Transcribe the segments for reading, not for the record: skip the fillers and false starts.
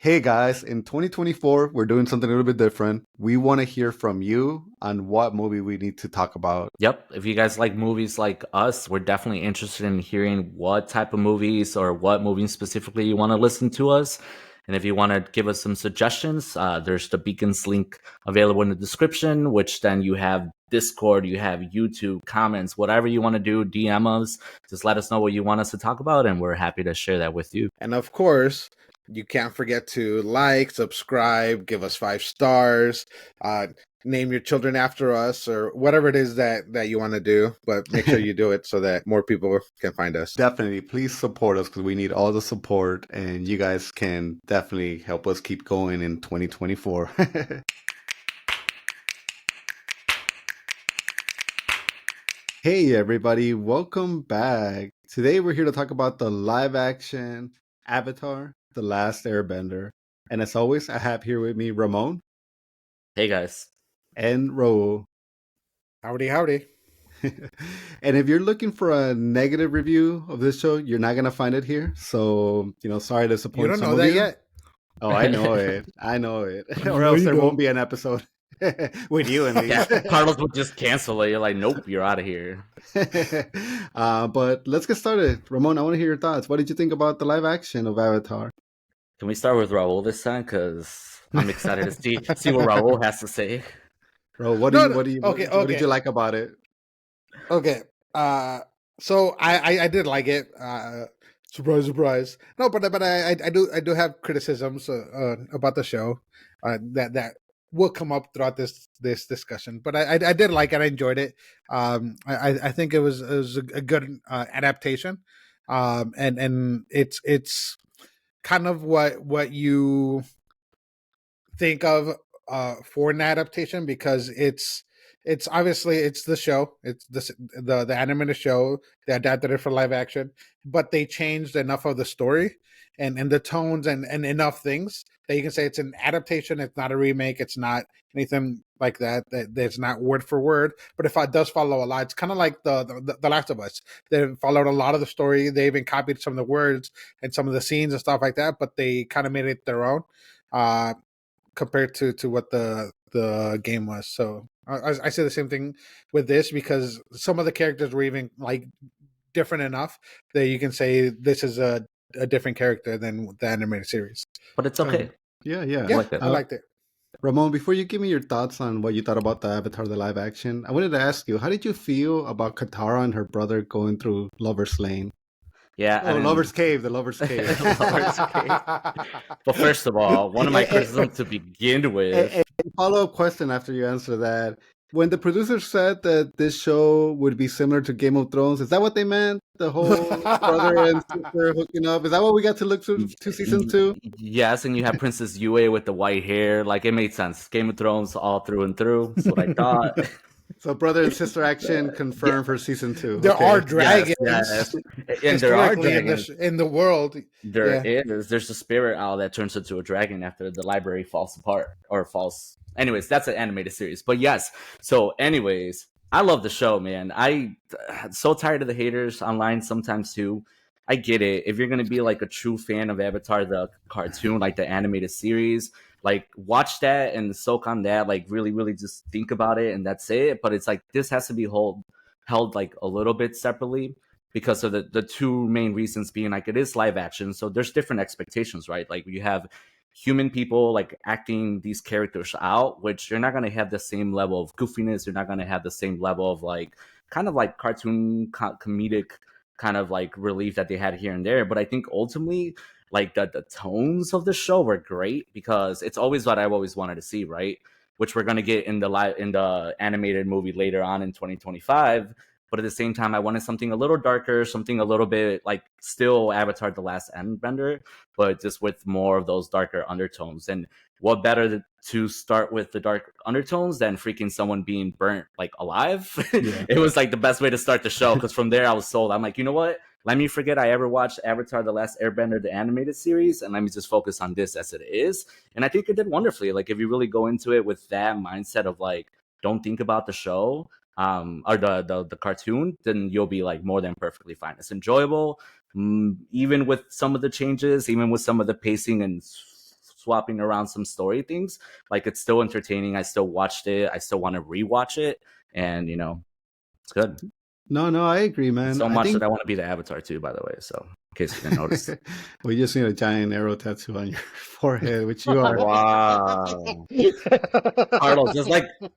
Hey guys, in 2024, we're doing something a little bit different. We want to hear from you on what movie we need to talk about. Yep. If you guys like movies like us, we're definitely interested in hearing what type of movies or what movies specifically you want to listen to us. And if you want to give us some suggestions, there's the Beacons link available in the description, which then you have Discord, you have YouTube, comments, whatever you want to do, DM us. Just let us know what you want us to talk about, and we're happy to share that with you. And of course, you can't forget to like, subscribe, give us 5 stars, name your children after us, or whatever it is that you want to do. But make sure you do it so that more people can find us. Definitely, please support us because we need all the support, and you guys can definitely help us keep going in 2024. Hey everybody, welcome back. Today we're here to talk about the live action Avatar, The Last Airbender. And as always, I have here with me Ramon Hey, guys. and Raul. Howdy, howdy. And if you're looking for a negative review of this show, you're not going to find it here. So, sorry to You disappoint don't some know of that you. yet. Oh, I know it. I know it. No, Or else you there don't. won't be an episode with you at Yeah, least. Carlos would just cancel it. You're like, nope, you're out of here. But let's get started. Ramon, I want to hear your thoughts. What did you think about the live action of Avatar? Can we start with Raul this time? Because I'm excited to see what Raul has to say. Bro, what No, did you like about it? Okay. So I did like it. Surprise, surprise. No, but I do have criticisms about the show that will come up throughout this discussion. But I did like it. I enjoyed it. I think it was a good adaptation. And it's kind of what you think of for an adaptation, because it's obviously it's the show, it's the animated show. They adapted it for live action, but they changed enough of the story and the tones and enough things that you can say it's an adaptation. It's not a remake, it's not anything like that, that's not word for word, but if it does follow a lot, it's kind of like the Last of Us. They followed a lot of the story, they even copied some of the words and some of the scenes and stuff like that, but they kind of made it their own, compared to what the game was. So I say the same thing with this, because some of the characters were even like different enough that you can say this is a different character than the animated series. But it's okay. Yeah. Yeah, like it. I liked it. Ramon, before you give me your thoughts on what you thought about the Avatar, the live action, I wanted to ask you, how did you feel about Katara and her brother going through Lover's Lane? Yeah. Oh, Lover's Cave, the Lover's Cave. Lover's Cave. But first of all, one of my criticisms to begin with. A follow-up question after you answer that. When the producers said that this show would be similar to Game of Thrones, is that what they meant? The whole brother and sister hooking up? Is that what we got to look to season 2? Yes, and you have Princess Yue with the white hair. Like, it made sense. Game of Thrones all through and through. That's what I thought. So brother and sister action confirmed for season 2. There are dragons. Yes. And there are dragons. in the world. There is. There's a spirit owl that turns into a dragon after the library falls apart or falls. Anyways, that's an animated series. But yes. So, anyways, I love the show, man. I'm so tired of the haters online sometimes too. I get it. If you're gonna be like a true fan of Avatar, the cartoon, like the animated series, like watch that and soak on that. Like really, really just think about it, and that's it. But it's like this has to be held like a little bit separately, because of the two main reasons being like it is live action, so there's different expectations, right? Like you have human people like acting these characters out, which you're not going to have the same level of goofiness, you're not going to have the same level of like kind of like cartoon comedic kind of like relief that they had here and there. But I think ultimately like the tones of the show were great, because it's always what I've always wanted to see, right? Which we're going to get in the animated movie later on in 2025. But at the same time, I wanted something a little darker, something a little bit like still Avatar: The Last Airbender, but just with more of those darker undertones. And what better to start with the dark undertones than freaking someone being burnt like alive? Yeah. It was like the best way to start the show, because from there I was sold. I'm like, you know what? Let me forget I ever watched Avatar: The Last Airbender, the animated series, and let me just focus on this as it is. And I think it did wonderfully. Like if you really go into it with that mindset of like, don't think about the show, or the cartoon, then you'll be like more than perfectly fine. It's enjoyable, even with some of the changes, even with some of the pacing and swapping around some story things, like it's still entertaining. I still watched it. I still want to rewatch it, and it's good. No, I agree, man. So I much think... that I want to be the Avatar too, by the way. So in case you didn't notice. Well, you just need a giant arrow tattoo on your forehead, which you are. Wow. Carlos,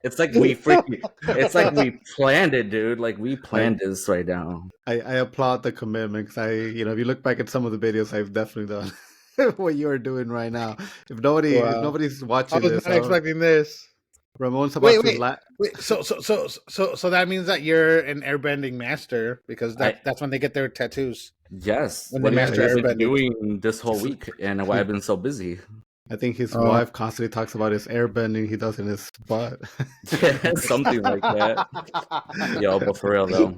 it's like we planned it, dude. Like we planned this right now. I applaud the commitment, because if you look back at some of the videos, I've definitely done what you are doing right now. If nobody's watching I was this, not expecting this. Ramon's about to wait. So that means that you're an airbending master, because that's when they get their tattoos. Yes. When what they master have been airbending. doing this whole week, and why I've been so busy. I think his wife constantly talks about his airbending he does in his butt. Yeah, something like that. Yo, but for real though,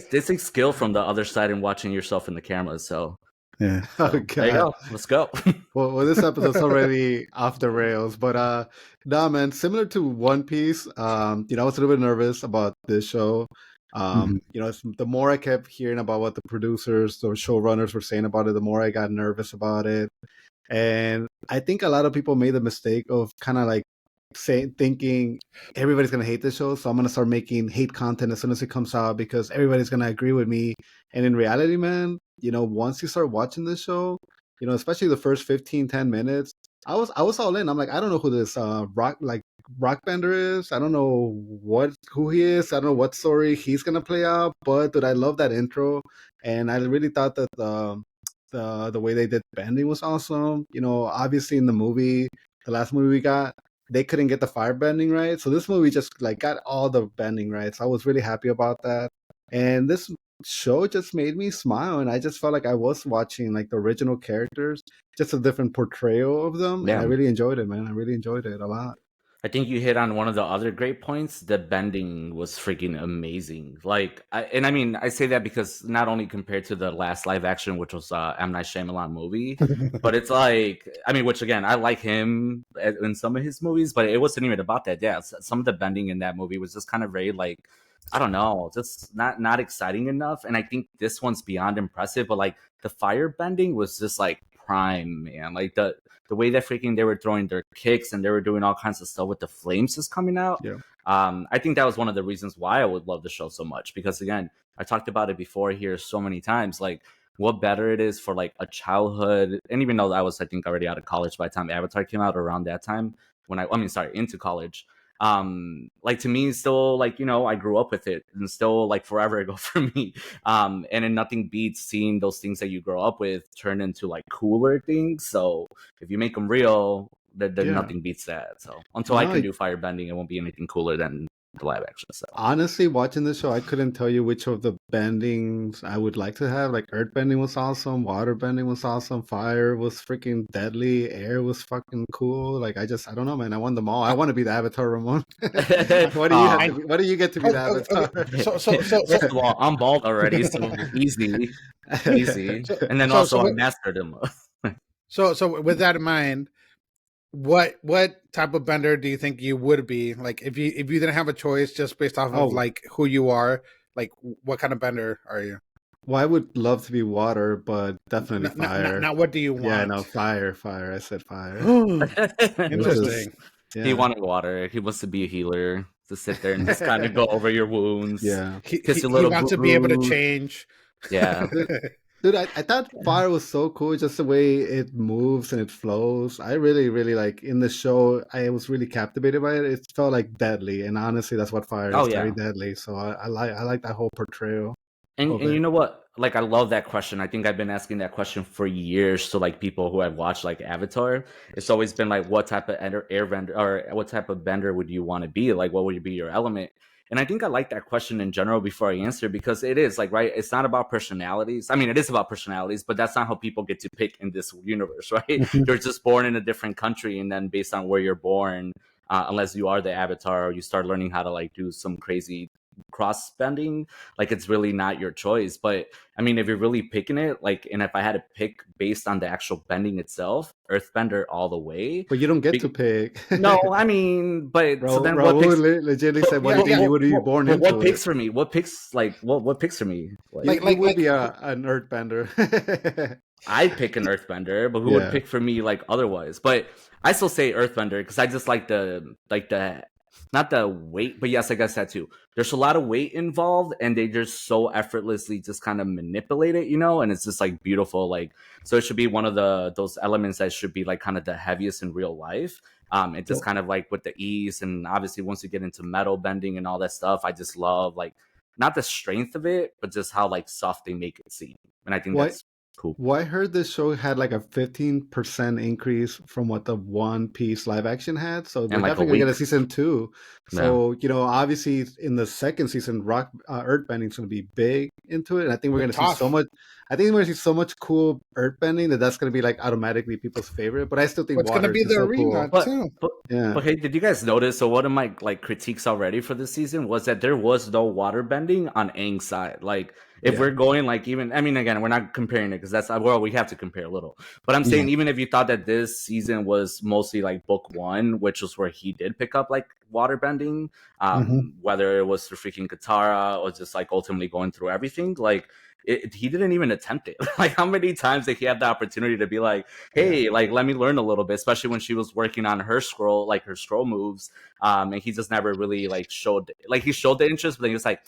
this takes skill from the other side and watching yourself in the camera. So yeah, there you go. Let's go. Well, this episode's already off the rails, but nah, man. Similar to One Piece, I was a little bit nervous about this show. The more I kept hearing about what the producers or showrunners were saying about it, the more I got nervous about it. And I think a lot of people made the mistake of kind of like thinking everybody's gonna hate this show, so I'm gonna start making hate content as soon as it comes out because everybody's gonna agree with me. And in reality, man, once you start watching this show, especially the first 10 minutes, I was all in. I'm like, I don't know who this rock bender is. I don't know who he is. I don't know what story he's gonna play out. But dude, I love that intro, and I really thought that the way they did bending was awesome. Obviously in the movie, the last movie we got, they couldn't get the fire bending right. So this movie just got all the bending right. So I was really happy about that. And this show just made me smile, and I just felt like I was watching the original characters, just a different portrayal of them. Yeah. And I really enjoyed it, man. I really enjoyed it a lot. I think you hit on one of the other great points. The bending was freaking amazing. I say that because not only compared to the last live action, which was M. Night Shyamalan movie, but it's which again, I like him in some of his movies, but it wasn't even about that. Yeah, some of the bending in that movie was just kind of very I don't know, just not exciting enough. And I think this one's beyond impressive, but the fire bending was just prime, man. The way that they were throwing their kicks and they were doing all kinds of stuff with the flames just coming out. Yeah. I think that was one of the reasons why I would love the show so much, because again, I talked about it before here so many times, what better it is for a childhood. And even though I was, I think, already out of college by the time Avatar came out, around that time into college. To me, still I grew up with it, and still forever ago for me. And then nothing beats seeing those things that you grow up with turn into cooler things. So if you make them real, then nothing beats that. So until I can do fire bending, it won't be anything cooler than the live action stuff. Honestly, watching the show, I couldn't tell you which of the bendings I would like to have. Earth bending was awesome, water bending was awesome, fire was freaking deadly, air was fucking cool. I don't know, man. I want them all. I want to be the Avatar, Ramon. What do you get to be the Avatar? So first of all, I'm bald already, so easy. And then I mastered them. So with that in mind, what type of bender do you think you would be? If you didn't have a choice, just based off of who you are, what kind of bender are you? Well, I would love to be water, but definitely fire. Now, what do you want? Yeah, no, fire. I said fire. Interesting. He wanted water. He wants to be a healer, to sit there and just kind of go over your wounds. Yeah, he wants to be able to change. Yeah. Dude, I thought fire was so cool, just the way it moves and it flows. I really, really in the show, I was really captivated by it. It felt deadly, and honestly, that's what fire is, very deadly. So I like that whole portrayal. And you know what? I love that question. I think I've been asking that question for years to people who have watched Avatar. It's always been what type of airbender or what type of bender would you want to be? What would be your element? And I think I like that question in general before I answer, because it is right. It's not about personalities. I mean, it is about personalities, but that's not how people get to pick in this universe, right? You're just born in a different country, and then based on where you're born, unless you are the Avatar or you start learning how to do some crazy cross bending, it's really not your choice. But I mean, if you're really picking it, and if I had to pick based on the actual bending itself, earthbender all the way. But you don't get to pick. No, I mean, but so then what picks? Legitimately said, what do you would be born into? What picks for me? What picks what picks for me? What would be an earthbender? I'd pick an Earthbender, but who would Yeah. pick for me like otherwise? But I still say Earthbender because I just like the not the weight, but yes, I guess that too. There's a lot of weight involved, and they just so effortlessly just kind of manipulate it, and it's just like beautiful. Like, so it should be one of those elements that should be like kind of the heaviest in real life. It just kind of like with the ease, and obviously once you get into metal bending and all that stuff, I just love like not the strength of it, but just how like soft they make it seem, and I think What that's cool. Well, I heard this show had like a 15% increase from what the One Piece live action had. So they're And like a definitely going to get a week. season 2. Yeah. So, obviously in the second season, Earthbending is going to be big into it. And I think we're going to see so much. I think we're going to see so much cool Earthbending that's going to be like automatically people's favorite. But I still think What's going to water be is the so arena cool. too? Yeah. But hey, did you guys notice? So one of my like critiques already for this season was that there was no water bending on Aang's side. Like if we're going like even, I mean, again, we're not comparing it because that's we have to compare a little. But I'm saying even if you thought that this season was mostly like book 1, which was where he did pick up like water bending, whether it was through freaking Katara or just like ultimately going through everything, like. He didn't even attempt it. Like, how many times did he have the opportunity to be like, hey, like, let me learn a little bit, especially when she was working on her scroll, like her scroll moves. And he just never really like he showed the interest, but then he was like,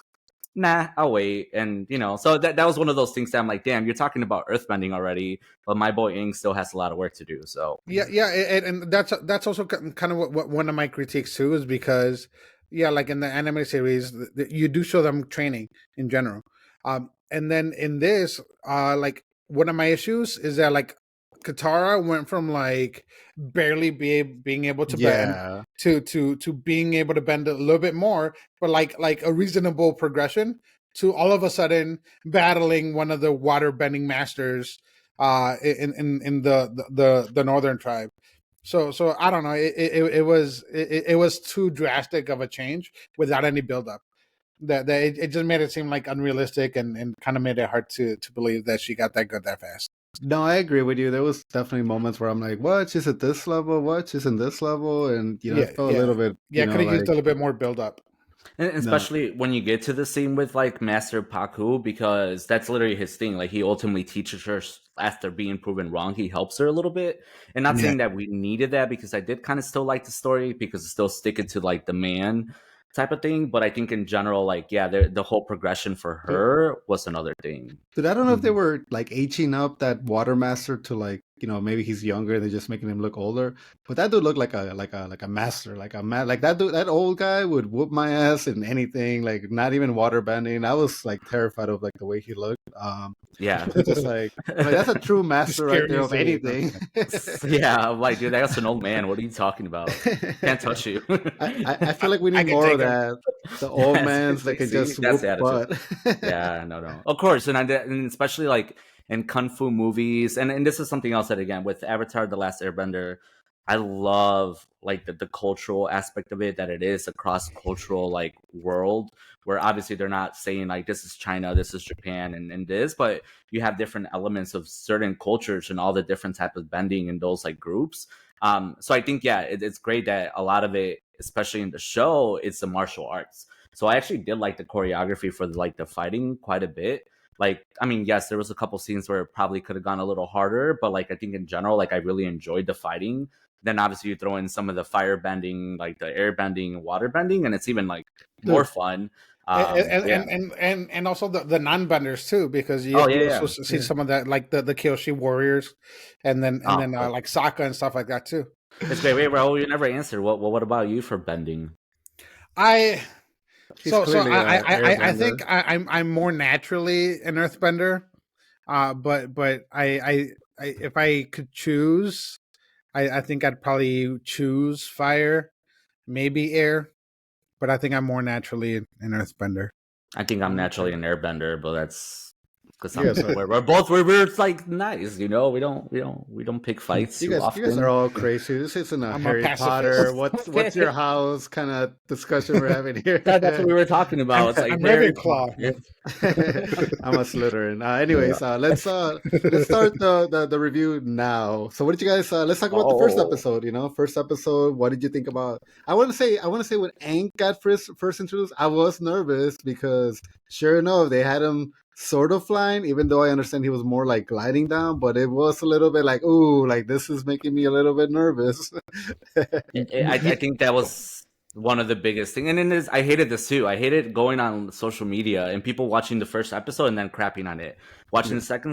nah, I'll wait. And, so that was one of those things that I'm like, damn, you're talking about earthbending already, but my boy Aang still has a lot of work to do. So and that's also kind of what one of my critiques too is because, like in the anime series, you do show them training in general. And then in this, like one of my issues is that like Katara went from like barely being able to bend to being able to bend a little bit more, but like a reasonable progression to all of a sudden battling one of the water bending masters in the northern tribe. So I don't know. It was too drastic of a change without any build up. That it just made it seem like unrealistic and kind of made it hard to believe that she got that good that fast. No, I agree with you. There was definitely moments where I'm like, what? She's at this level? What? She's in this level? And, it felt a little bit, could have used a little bit more build up. And especially when you get to the scene with like Master Paku, because that's literally his thing. Like he ultimately teaches her after being proven wrong. He helps her a little bit, and not saying that we needed that because I did kind of still like the story because it's still sticking to like the man type of thing. But I think in general, like the whole progression for her was another thing. Dude, I don't know if they were like aging up that water master to like maybe he's younger and they're just making him look older. But that dude looked like a master, like that dude, that old guy would whoop my ass in anything, like not even water bending. I was like terrified of like the way he looked. Just like that's a true master right there of anything. I'm like, dude, that's an old man. What are you talking about? Can't touch you. I feel like we need more of that. The old mans that can just whoop butt. No. Of course, and especially like in kung fu movies, and this is something else that again with Avatar: The Last Airbender, I love like the cultural aspect of it, that it is a cross cultural like world where obviously they're not saying like this is China, this is Japan, and this, but you have different elements of certain cultures and all the different type of bending in those like groups. So I think it's great that a lot of it, especially in the show, it's the martial arts. So I actually did like the choreography for like the fighting quite a bit. Like, I mean, yes, there was a couple scenes where it probably could have gone a little harder, but like I think in general, like I really enjoyed the fighting. Then obviously you throw in some of the fire bending, like the air bending, water bending, and it's even like more fun. And also the non-benders too, because you also see some of that, like the Kyoshi warriors, and then like Sokka and stuff like that too. It's great. Wait, Raul, you never answered. What about you for bending? I think I'm more naturally an earthbender, but I if I could choose, I think I'd probably choose fire, maybe air, but I think I'm more naturally an earthbender. I think I'm naturally an airbender, but that's because we're like nice, we don't pick fights too often. You guys are all crazy. This isn't a Harry Potter. What's your house kind of discussion we're having here? That's what we were talking about. It's like I'm Ravenclaw. I'm a Slytherin. Anyways, let's start the review now. So what did you guys? Let's talk about the first episode. First episode. What did you think about? I want to say when Aang got first introduced, I was nervous because sure enough they had him sort of flying, even though I understand he was more like gliding down, but it was a little bit like, ooh, like this is making me a little bit nervous. I think that was one of the biggest things. And then I hated this too. I hated going on social media and people watching the first episode and then crapping on it. Watching the second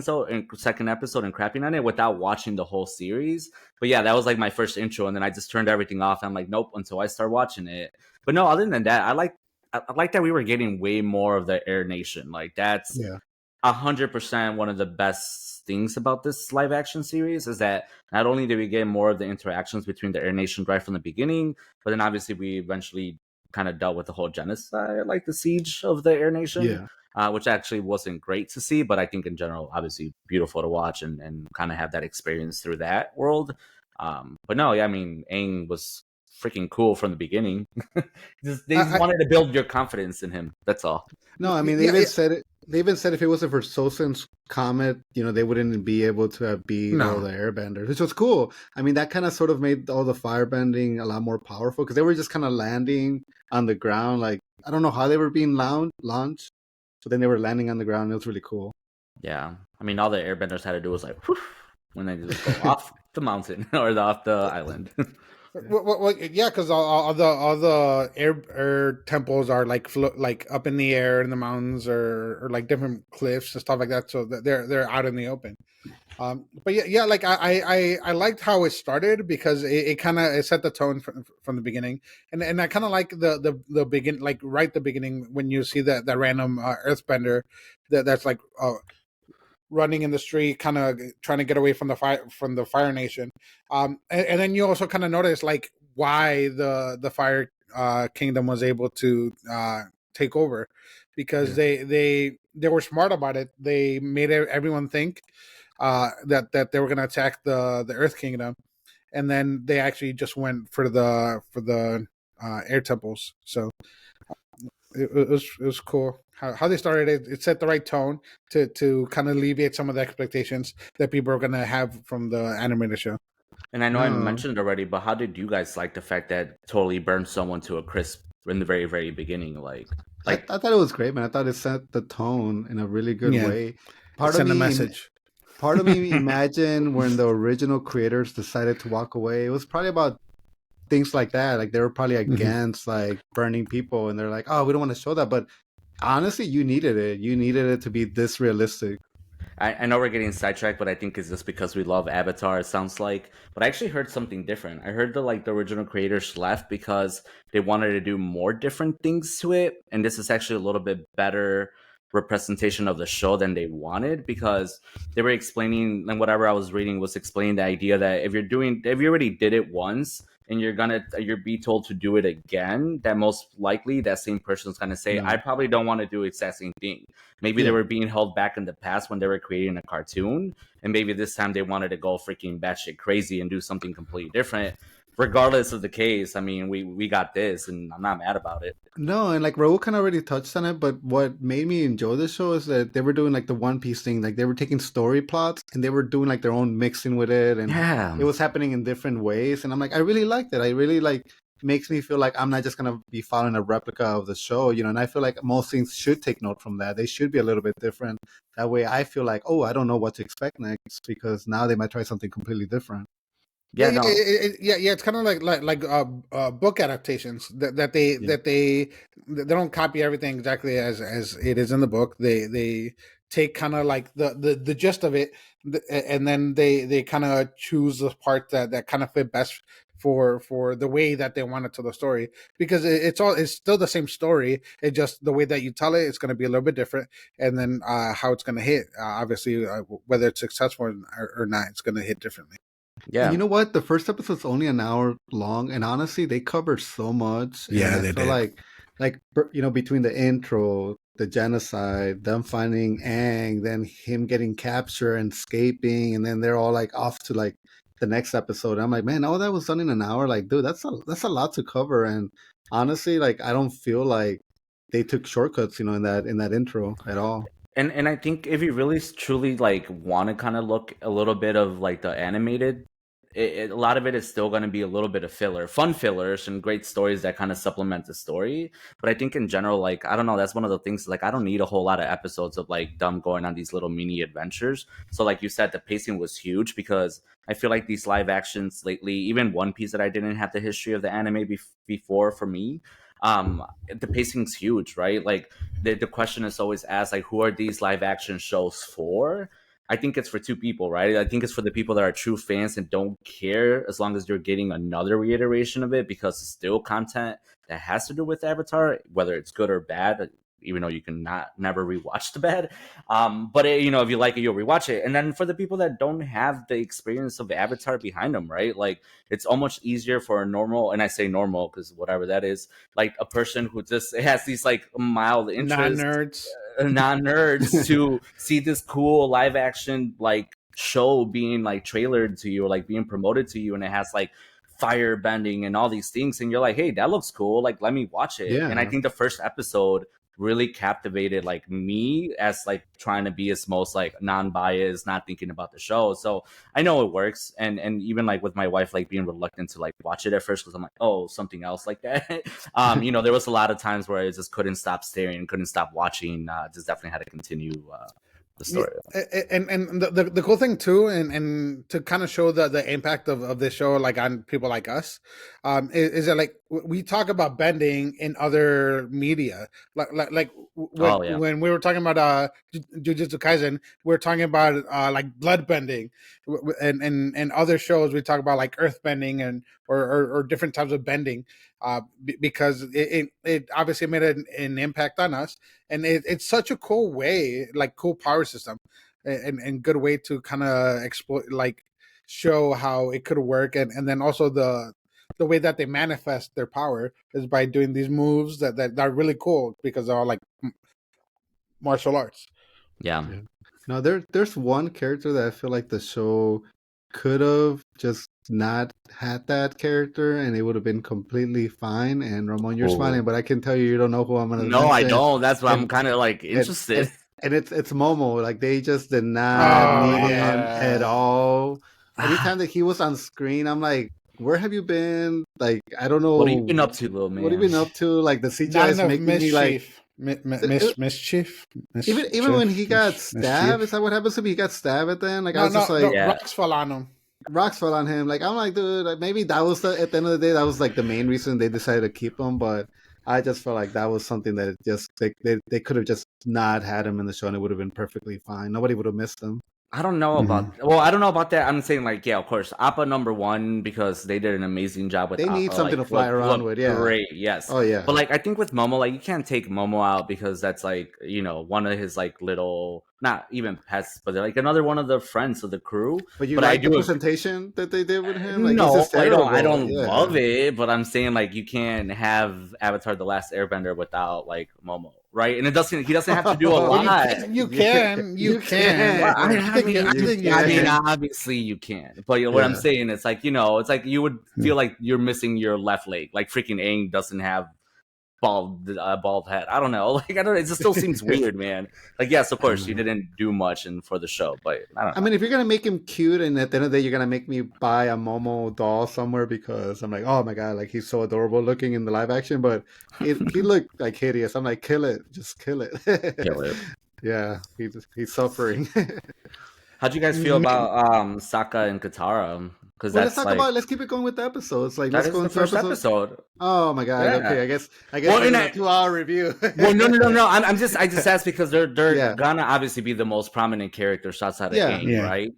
episode and crapping on it without watching the whole series. But yeah, that was like my first intro, and then I just turned everything off. I'm like, nope, until I start watching it. But no, other than that, I like that we were getting way more of the Air Nation. Like that's Yeah. 100% one of the best things about this live action series is that not only did we get more of the interactions between the Air Nation right from the beginning, but then obviously we eventually kind of dealt with the whole genocide, like the siege of the Air Nation, which actually wasn't great to see, but I think in general, obviously beautiful to watch and kind of have that experience through that world. But no, yeah, I mean, Aang was freaking cool from the beginning. They just wanted to build your confidence in him. That's all. No, I mean, they even said it. They even said if it wasn't for Sosin's comet, they wouldn't be able to have beat all the airbenders, which was cool. I mean, that kind of sort of made all the firebending a lot more powerful because they were just kind of landing on the ground. Like, I don't know how they were being launched, but then they were landing on the ground. It was really cool. Yeah. I mean, all the airbenders had to do was like, whew, when they just go off the mountain or off the island. Well, yeah, because all the air temples are like up in the air in the mountains or like different cliffs and stuff like that. So they're out in the open. But yeah, like I liked how it started because it kind of set the tone from the beginning, and I kind of like the begin like right the beginning when you see that random earthbender that's like running in the street, kind of trying to get away from the Fire Nation. And then you also kind of notice like why the Fire Kingdom was able to take over, because they were smart about it. They made everyone think that they were going to attack the Earth Kingdom, and then they actually just went for the air temples. So it was cool how they started it. It set the right tone to kind of alleviate some of the expectations that people are going to have from the animated show. And I know I mentioned it already, but how did you guys like the fact that totally burned someone to a crisp in the very, very beginning? Like I thought it was great, man. I thought it set the tone in a really good way. Send a message. Part of me imagine when the original creators decided to walk away, it was probably about things like that. Like they were probably against like burning people, and they're like, "Oh, we don't want to show that." But honestly, you needed it. You needed it to be this realistic. I know we're getting sidetracked, but I think it's just because we love Avatar, it sounds like. But I actually heard something different. I heard the original creators left because they wanted to do more different things to it, and this is actually a little bit better representation of the show than they wanted, because they were explaining, and whatever I was reading was explaining the idea that if you already did it once and you're be told to do it again, that most likely that same person's gonna say, I probably don't want to do the exact same thing. Maybe they were being held back in the past when they were creating a cartoon, and maybe this time they wanted to go freaking batshit crazy and do something completely different. Regardless of the case, I mean, we got this, and I'm not mad about it. No, and like Raul kind of already touched on it, but what made me enjoy the show is that they were doing like the One Piece thing. Like they were taking story plots and they were doing like their own mixing with it, and it was happening in different ways. And I'm like, I really liked it. I really like makes me feel like I'm not just gonna be following a replica of the show, And I feel like most things should take note from that. They should be a little bit different. That way, I feel like, oh, I don't know what to expect next because now they might try something completely different. Yeah, it's kind of like book adaptations that they don't copy everything exactly as it is in the book. They take kind of like the gist of it, and then they kind of choose the part that kind of fit best for the way that they want to tell the story, because it's still the same story. It just the way that you tell it's going to be a little bit different, and then how it's going to hit, obviously, whether it's successful or not, it's going to hit differently. Yeah. And you know what? The first episode's only an hour long, and honestly, they covered so much. Yeah, they did. Like between the intro, the genocide, them finding Aang, then him getting captured and escaping, and then they're all like off to like the next episode. I'm like, man, all that was done in an hour. Like, dude, that's a lot to cover. And honestly, like, I don't feel like they took shortcuts, in that intro at all. And I think if you really truly like want to kind of look a little bit of like the animated a lot of it is still going to be a little bit of filler, fun fillers and great stories that kind of supplement the story. But I think in general, like, I don't know, that's one of the things, like, I don't need a whole lot of episodes of like them going on these little mini adventures. So like you said, the pacing was huge, because I feel like these live actions lately, even One Piece that I didn't have the history of the anime before, for me, the pacing's huge, right? Like the question is always asked, like, who are these live action shows for? I think it's for two people, right? I think it's for the people that are true fans and don't care as long as you're getting another reiteration of it, because it's still content that has to do with Avatar, whether it's good or bad, even though you can never rewatch the bad. But you know, if you like it, you'll rewatch it. And then for the people that don't have the experience of Avatar behind them, right? Like, it's almost easier for a normal, and I say normal because whatever that is, like a person who just has these like mild interests, non-nerds to see this cool live action like show being like trailered to you, or like being promoted to you, and it has like fire bending and all these things, and you're like, hey, that looks cool, like, let me watch it. Yeah. And I think the first episode really captivated like me, as like trying to be as most like non-biased, not thinking about the show. So I know it works, and even like with my wife, like being reluctant to like watch it at first, because I'm like, oh, something else like that. You know, there was a lot of times where I just couldn't stop staring, couldn't stop watching, just definitely had to continue the story. And the cool thing too, and to kind of show the impact of this show, like on people like us, is that like we talk about bending in other media, like when we were talking about Jujutsu Kaisen, we were talking about like blood bending, and other shows we talk about like earth bending and or different types of bending, because it obviously made an impact on us. And it's such a cool way, like cool power system, and good way to kind of exploit, like show how it could work, and then also the way that they manifest their power is by doing these moves that are really cool, because they're all like martial arts. Yeah. No, there's one character that I feel like the show could have just not had that character, and it would have been completely fine. And Ramon, you're smiling, but I can tell you don't know who I'm gonna mention. No, I don't. That's why I'm kind of like interested. And it's Momo. Like, they just did not need him at all. Anytime that he was on screen, I'm like, where have you been? Like, I don't know. What have you been up to, little man? What have you been up to? Like, the CGI is making me like mischief. Even when he got stabbed, is that what happens to me? He got stabbed at the end. Like, I was just like, rocks fell on him. Rocks fell on him. Like, I'm like, dude, like, maybe that was at the end of the day, that was like the main reason they decided to keep him. But I just felt like that was something that just they could have just not had him in the show, and it would have been perfectly fine. Nobody would have missed him. I don't know about. Well, I don't know about that. I'm saying, like, yeah, of course, Appa #1, because they did an amazing job with. They need Appa, something like, to fly around with. Yeah, great. Yes. Oh yeah. But like, I think with Momo, like, you can't take Momo out, because that's like, you know, one of his like little, not even pets, but they're like another one of the friends of the crew. But you like the presentation that they did with him? Like, no, I don't love it. But I'm saying, like, you can't have Avatar: The Last Airbender without like Momo. Right, and he doesn't have to do a lot. You can. Well, I mean, obviously you can, but what I'm saying is, like, you know, it's like you would feel like you're missing your left leg. Like, freaking Aang doesn't have bald head. I don't know. Like, I don't. It just still seems weird, man. Like, yes, of course, he didn't do much for the show, but I don't know. I mean, if you're gonna make him cute, and at the end of the day, you're gonna make me buy a Momo doll somewhere, because I'm like, oh my god, like, he's so adorable looking in the live action, but he looked like hideous. I'm like, kill it, just kill it. Kill it. Yeah, he's suffering. How'd you guys feel about Sokka and Katara? Because let's keep it going with the episodes. Like, let's go into the first episode. Oh my god! Yeah. Okay, I guess well, in a 2-hour review. Well, no. I just asked because they're gonna obviously be the most prominent characters outside of Aang, right?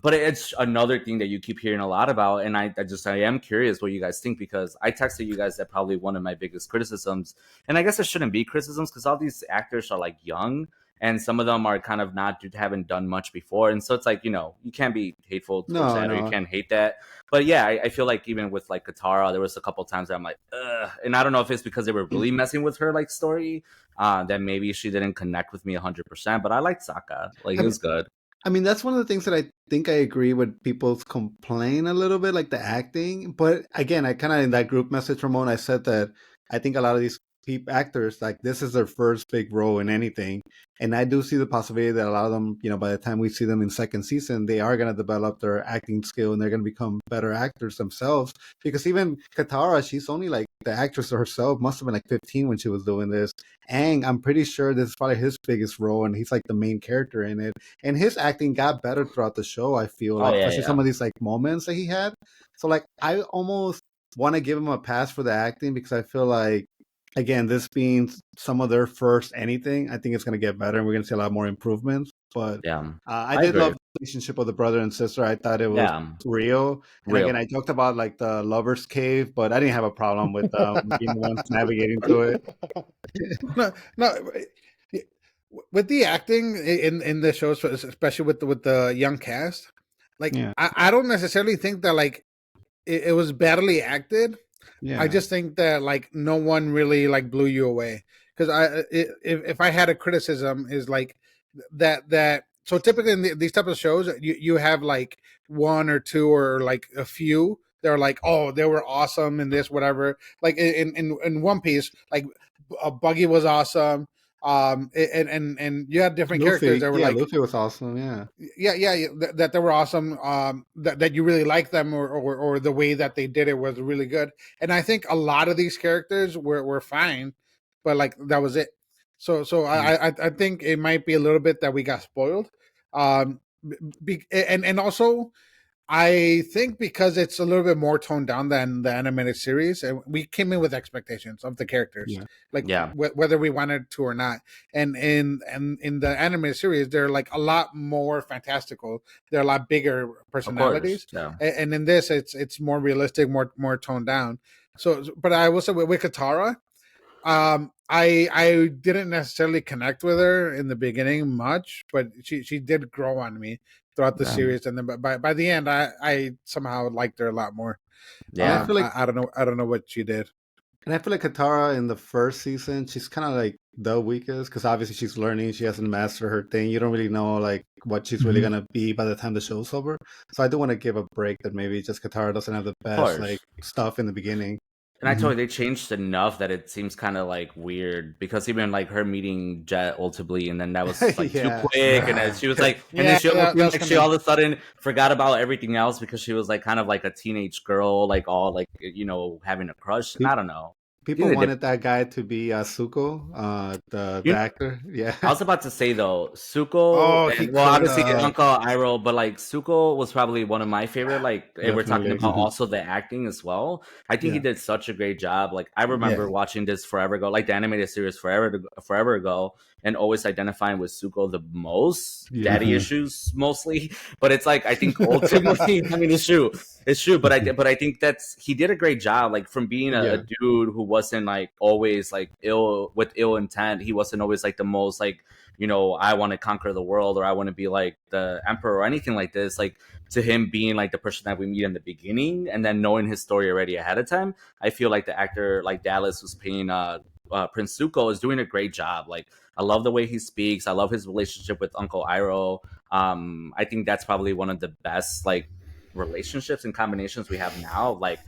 But it's another thing that you keep hearing a lot about, and I am curious what you guys think, because I texted you guys that probably one of my biggest criticisms, and I guess it shouldn't be criticisms, because all these actors are like young. And some of them are kind of haven't done much before. And so it's like, you know, you can't be hateful towards that, or you can't hate that. But yeah, I feel like even with like Katara, there was a couple times that I'm like, ugh. And I don't know if it's because they were really messing with her like story, that maybe she didn't connect with me 100%. But I liked Sokka. Like, it was good. I mean, that's one of the things that I think I agree with people's complain a little bit, like the acting. But again, I kind of, in that group message, Ramon, I said that I think a lot of these actors, like this is their first big role in anything, and I do see the possibility that a lot of them, by the time we see them in second season, they are going to develop their acting skill and they're going to become better actors themselves. Because even Katara, she's only like the actress herself must have been like 15 when she was doing this. Aang, I'm pretty sure this is probably his biggest role, and he's like the main character in it. And his acting got better throughout the show. I feel like, especially some of these like moments that he had. So like, I almost want to give him a pass for the acting because I feel like, again, this being some of their first anything, I think it's going to get better and we're going to see a lot more improvements. But I did love the relationship of the brother and sister. I thought it was real. And again, I joked about like the lover's cave, but I didn't have a problem with being the ones navigating through it. No. With the acting in the shows, especially with the young cast, like I don't necessarily think that like it was badly acted. Yeah. I just think that like no one really like blew you away, because if I had a criticism is like that. So typically in these type of shows, you have like one or two or like a few. They're like, oh, they were awesome in this, whatever. Like in One Piece, like Buggy was awesome. And you had different characters that were like Luffy was awesome, that they were awesome, that you really liked them, or the way that they did it was really good. And I think a lot of these characters were fine, but like that was it. So I think it might be a little bit that we got spoiled, and also I think because it's a little bit more toned down than the animated series, and we came in with expectations of the characters, whether we wanted to or not. And in the animated series, they're like a lot more fantastical. They're a lot bigger personalities, and in this, it's more realistic, more toned down. So, but I will say with Katara, I didn't necessarily connect with her in the beginning much, but she did grow on me throughout the series, and then by the end, I somehow liked her a lot more. I feel like I don't know what she did. And I feel like Katara in the first season, she's kind of like the weakest because obviously she's learning, she hasn't mastered her thing. You don't really know like what she's really gonna be by the time the show's over. So I do want to give a break that maybe just Katara doesn't have the best like stuff in the beginning. And I told you they changed enough that it seems kind of like weird, because even like her meeting Jet ultimately, and then that was like too quick, and then she was like, and then she all of a sudden forgot about everything else because she was like kind of like a teenage girl, like all like having a crush. I don't know. People wanted that guy to be Zuko, the actor. Yeah, I was about to say though, Zuko. Obviously Uncle Iroh, but like Zuko was probably one of my favorite. Like, we're talking about also the acting as well. I think he did such a great job. Like, I remember watching this forever ago, like the animated series forever ago, and always identifying with Zuko the most. Daddy issues mostly, but it's like I think ultimately, I mean, it's true, but I think he did a great job. Like, from being a dude who wasn't like always like ill intent, he wasn't always like the most like I want to conquer the world, or I want to be like the emperor or anything like this. Like, to him being like the person that we meet in the beginning, and then knowing his story already ahead of time, I feel like the actor like Dallas, who's playing Prince Zuko, is doing a great job. Like, I love the way he speaks. I love his relationship with Uncle Iroh. I think that's probably one of the best like relationships and combinations we have now, like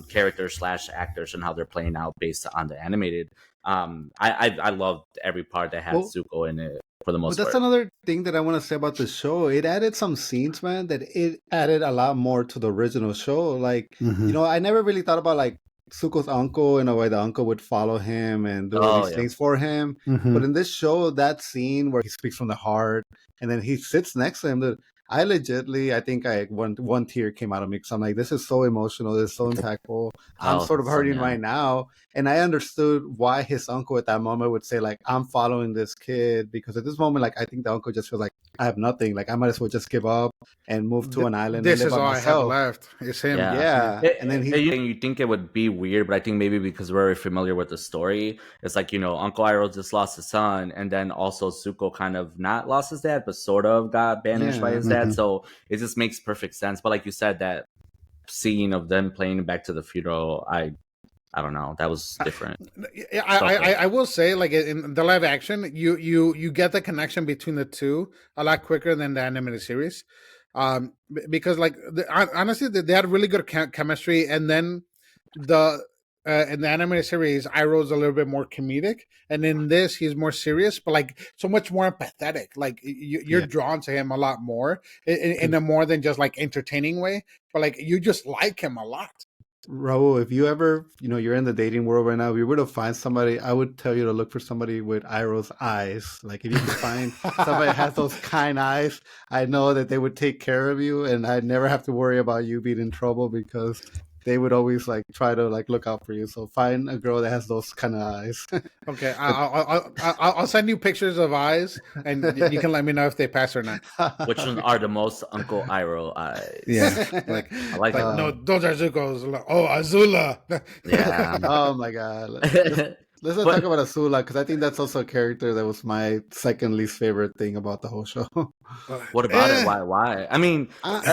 characters / actors and how they're playing out based on the animated. I loved every part that had Zuko in it for the most part. That's another thing that I want to say about the show. It added some scenes, man, that it added a lot more to the original show. Like, I never really thought about like Zuko's uncle in a way the uncle would follow him and do all these things for him. But in this show, that scene where he speaks from the heart and then he sits next to him, I think one tear came out of me because I'm like, this is so emotional, this is so impactful. I'm sort of hurting right now. And I understood why his uncle at that moment would say, like, I'm following this kid, because at this moment, like, I think the uncle just feels like, I have nothing. Like, I might as well just give up and move to an island. This and live is all myself. I have left. It's him. Yeah. And then you think it would be weird, but I think maybe because we're very familiar with the story, it's like, Uncle Iroh just lost his son, and then also Zuko kind of not lost his dad, but sort of got banished by his dad. So it just makes perfect sense. But like you said, that scene of them playing Back to the Future, I don't know, that was different. I will say, like, in the live action, you get the connection between the two a lot quicker than the animated series, because like honestly they had really good chemistry, and then in the animated series, Iroh's a little bit more comedic, and in this, he's more serious, but like so much more empathetic. Like you're drawn to him a lot more in a more than just like entertaining way, but like you just like him a lot. Raul, if you ever, you're in the dating world right now, if you were to find somebody, I would tell you to look for somebody with Iroh's eyes. Like, if you can find somebody that has those kind eyes, I know that they would take care of you, and I'd never have to worry about you being in trouble because they would always like try to like look out for you. So find a girl that has those kind of eyes. Okay, I'll send you pictures of eyes, and you can let me know if they pass or not. Which ones are the most Uncle Iroh eyes? Yeah, like I like that. No, those are Zuko's. Oh, Azula. Yeah. Oh my god. Let's not talk about Azula, because I think that's also a character that was my second least favorite thing about the whole show. What about it? Why? I mean,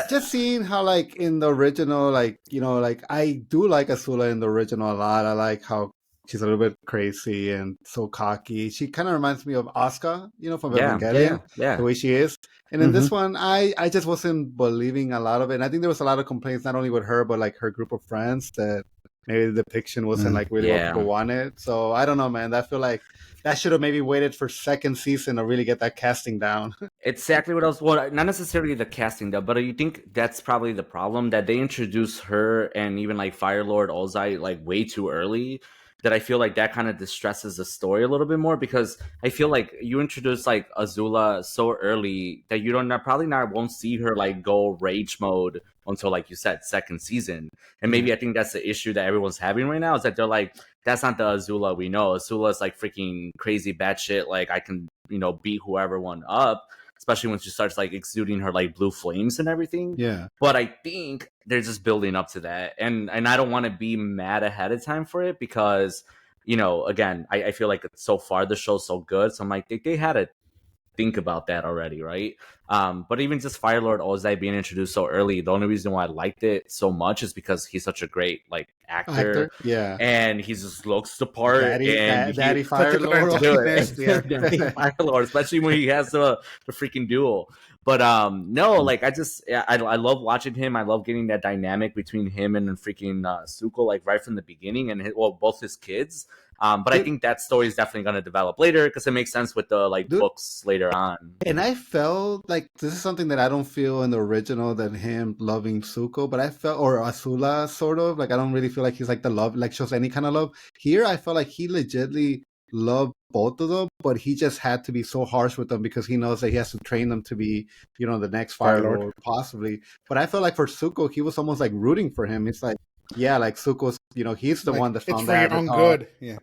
just seeing how, like, in the original, like, like, I do like Azula in the original a lot. I like how she's a little bit crazy and so cocky. She kind of reminds me of Asuka, from Evangelion, yeah. the way she is. And in this one, I just wasn't believing a lot of it. And I think there was a lot of complaints, not only with her, but like her group of friends, that maybe the depiction wasn't like really what people wanted. So I don't know, man. I feel like that should have maybe waited for second season to really get that casting down. Exactly what I was. Well, not necessarily the casting though, but you think that's probably the problem, that they introduced her and even like Fire Lord Ozai like way too early. That I feel like that kind of distresses the story a little bit more, because I feel like you introduce like Azula so early that you won't see her like go rage mode until, like you said, second season. And maybe I think that's the issue that everyone's having right now, is that they're like, that's not the Azula we know. Azula's like freaking crazy batshit, like I can beat whoever one up, especially when she starts like exuding her like blue flames and everything. Yeah. But I think they're just building up to that. And I don't want to be mad ahead of time for it, because, again, I feel like so far the show's so good. So I'm like, they had to think about that already, right? But even just Fire Lord Ozai being introduced so early, the only reason why I liked it so much is because he's such a great like actor. Yeah, and he just looks the part. Daddy Fire Lord, Daddy Fire Lord, especially when he has the freaking duel. But no, like I love watching him. I love getting that dynamic between him and freaking Zuko, like right from the beginning, and both his kids. But I think that story is definitely going to develop later, because it makes sense with the books later on. And I felt like this is something that I don't feel in the original, than him loving Zuko, but I felt, or Azula, sort of, like I don't really feel like he's like the love, like shows any kind of love. Here, I felt like he legitimately loved both of them, but he just had to be so harsh with them because he knows that he has to train them to be, the next Fire Lord, possibly. But I felt like for Zuko, he was almost like rooting for him. It's like, yeah, like Zuko's, he's the one that found that. It's for your own good. Yeah.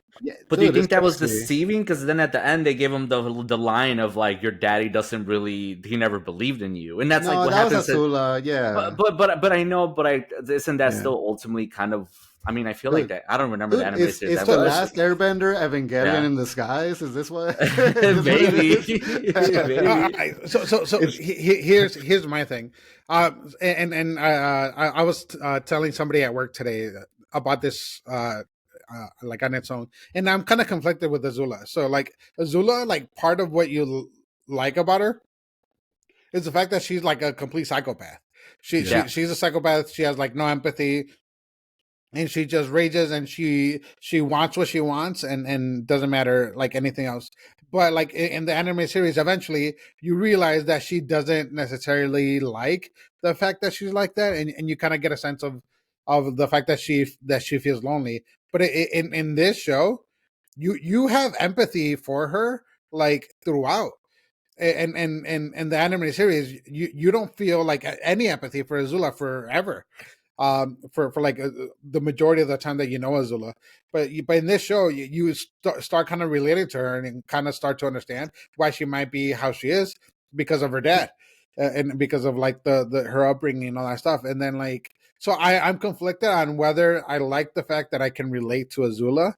But do you think that was deceiving? Because then at the end they gave him the line of like, your daddy he never believed in you, and that's like what happens. Azula, yeah. But I know, isn't that still ultimately kind of? I mean, I feel like that. I don't remember the anime series. It's the Last Airbender, Evangelion in disguise. Is this what? Maybe. So here's my thing. I was telling somebody at work today about this, like on its own, and I'm kind of conflicted with Azula. So like Azula, like part of what you like about her is the fact that she's like a complete psychopath. She's a psychopath. She has like no empathy. And she just rages, and she wants what she wants, and doesn't matter like anything else. But like in the anime series, eventually you realize that she doesn't necessarily like the fact that she's like that, and you kind of get a sense of the fact that she feels lonely. But in this show, you have empathy for her like throughout. And the anime series, you don't feel like any empathy for Azula forever. For like the majority of the time that Azula, but in this show you start kind of relating to her and kind of start to understand why she might be how she is because of her dad, and because of like the her upbringing and all that stuff. And then like, so I'm conflicted on whether I like the fact that I can relate to Azula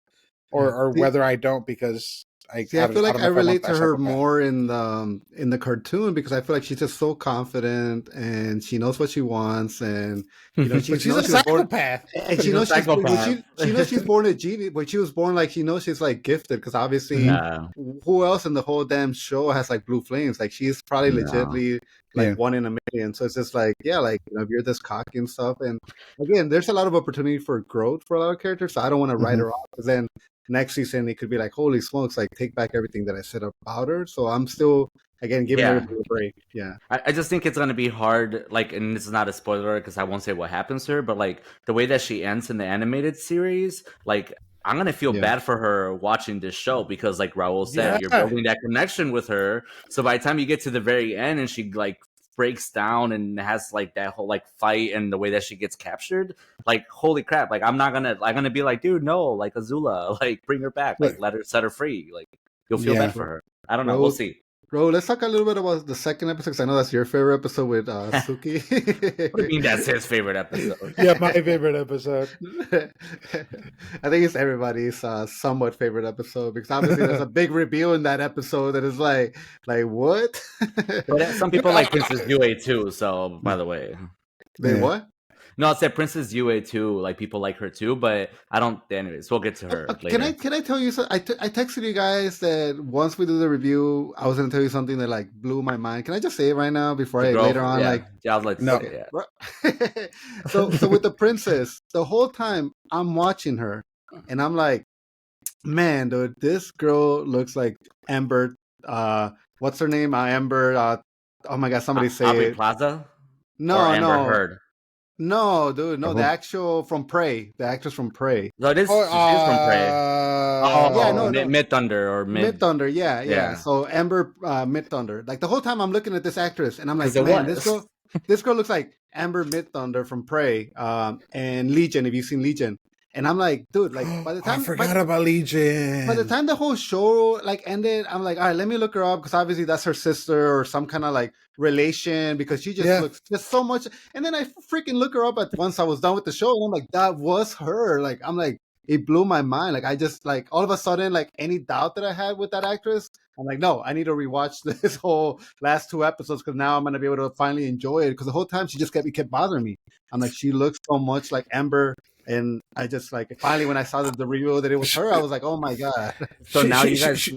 or whether I don't, because I feel like I relate to her more in the cartoon, because I feel like she's just so confident and she knows what she wants, and she's a psychopath. And she knows she's born a genius. But she was born like, she knows she's like gifted, because obviously who else in the whole damn show has like blue flames? Like she's probably legitimately like one in a million. So it's just like, yeah, like, you know, if you're this cocky and stuff. And again, there's a lot of opportunity for growth for a lot of characters. So I don't want to write her off, because then next season it could be like, holy smokes, like take back everything that I said about her. So I'm still, again, giving everybody a break. Yeah. I just think it's going to be hard, like, and this is not a spoiler because I won't say what happens to her, but like the way that she ends in the animated series, like, I'm going to feel bad for her watching this show because, like Raul said, you're building that connection with her. So by the time you get to the very end and she, like, breaks down and has, like, that whole, like, fight and the way that she gets captured, like, holy crap. Like, I'm going to be like, dude, no, like, Azula, like, bring her back. Like, set her free. Like, you'll feel bad for her. I don't know. We'll see. Bro, let's talk a little bit about the second episode, because I know that's your favorite episode with Suki. What do you mean that's his favorite episode? Yeah, my favorite episode. I think it's everybody's somewhat favorite episode, because obviously there's a big reveal in that episode that is like what? But some people like Princess Yue too, so by the way. They what? No, I said Princess Yue too. Like, people like her too, but I don't. Anyways, we'll get to her later. Can I tell you something? I texted you guys that once we do the review, I was going to tell you something that like blew my mind. Can I just say it right now before later on? Like, yeah, I'd like to say it. Yeah. So with the princess, the whole time I'm watching her, and I'm like, man, dude, this girl looks like Amber. What's her name? Amber. Oh my God, somebody say Aubrey it. Plaza. No, or Amber Heard. No, dude, no, the actual from Prey, the actress from Prey. No, it is. She's from Prey. Mid Thunder or Mid Thunder, yeah. So Amber Mid Thunder. Like the whole time I'm looking at this actress, and I'm like, man, this girl looks like Amber Mid Thunder from Prey, and Legion. If you've seen Legion. And I'm like, dude, like by the time I forgot about Legion. By the time the whole show like ended, I'm like, all right, let me look her up, because obviously that's her sister or some kind of like relation, because she just looks just so much. And then I freaking look her up once I was done with the show, and I'm like, that was her. Like, I'm like, it blew my mind. Like, I just like all of a sudden, like any doubt that I had with that actress, I'm like, no, I need to rewatch this whole last 2 episodes, because now I'm gonna be able to finally enjoy it. Because the whole time she just kept bothering me. I'm like, she looks so much like Amber. And I just like finally when I saw the review that it was her, I was like, "Oh my God!" So now you guys,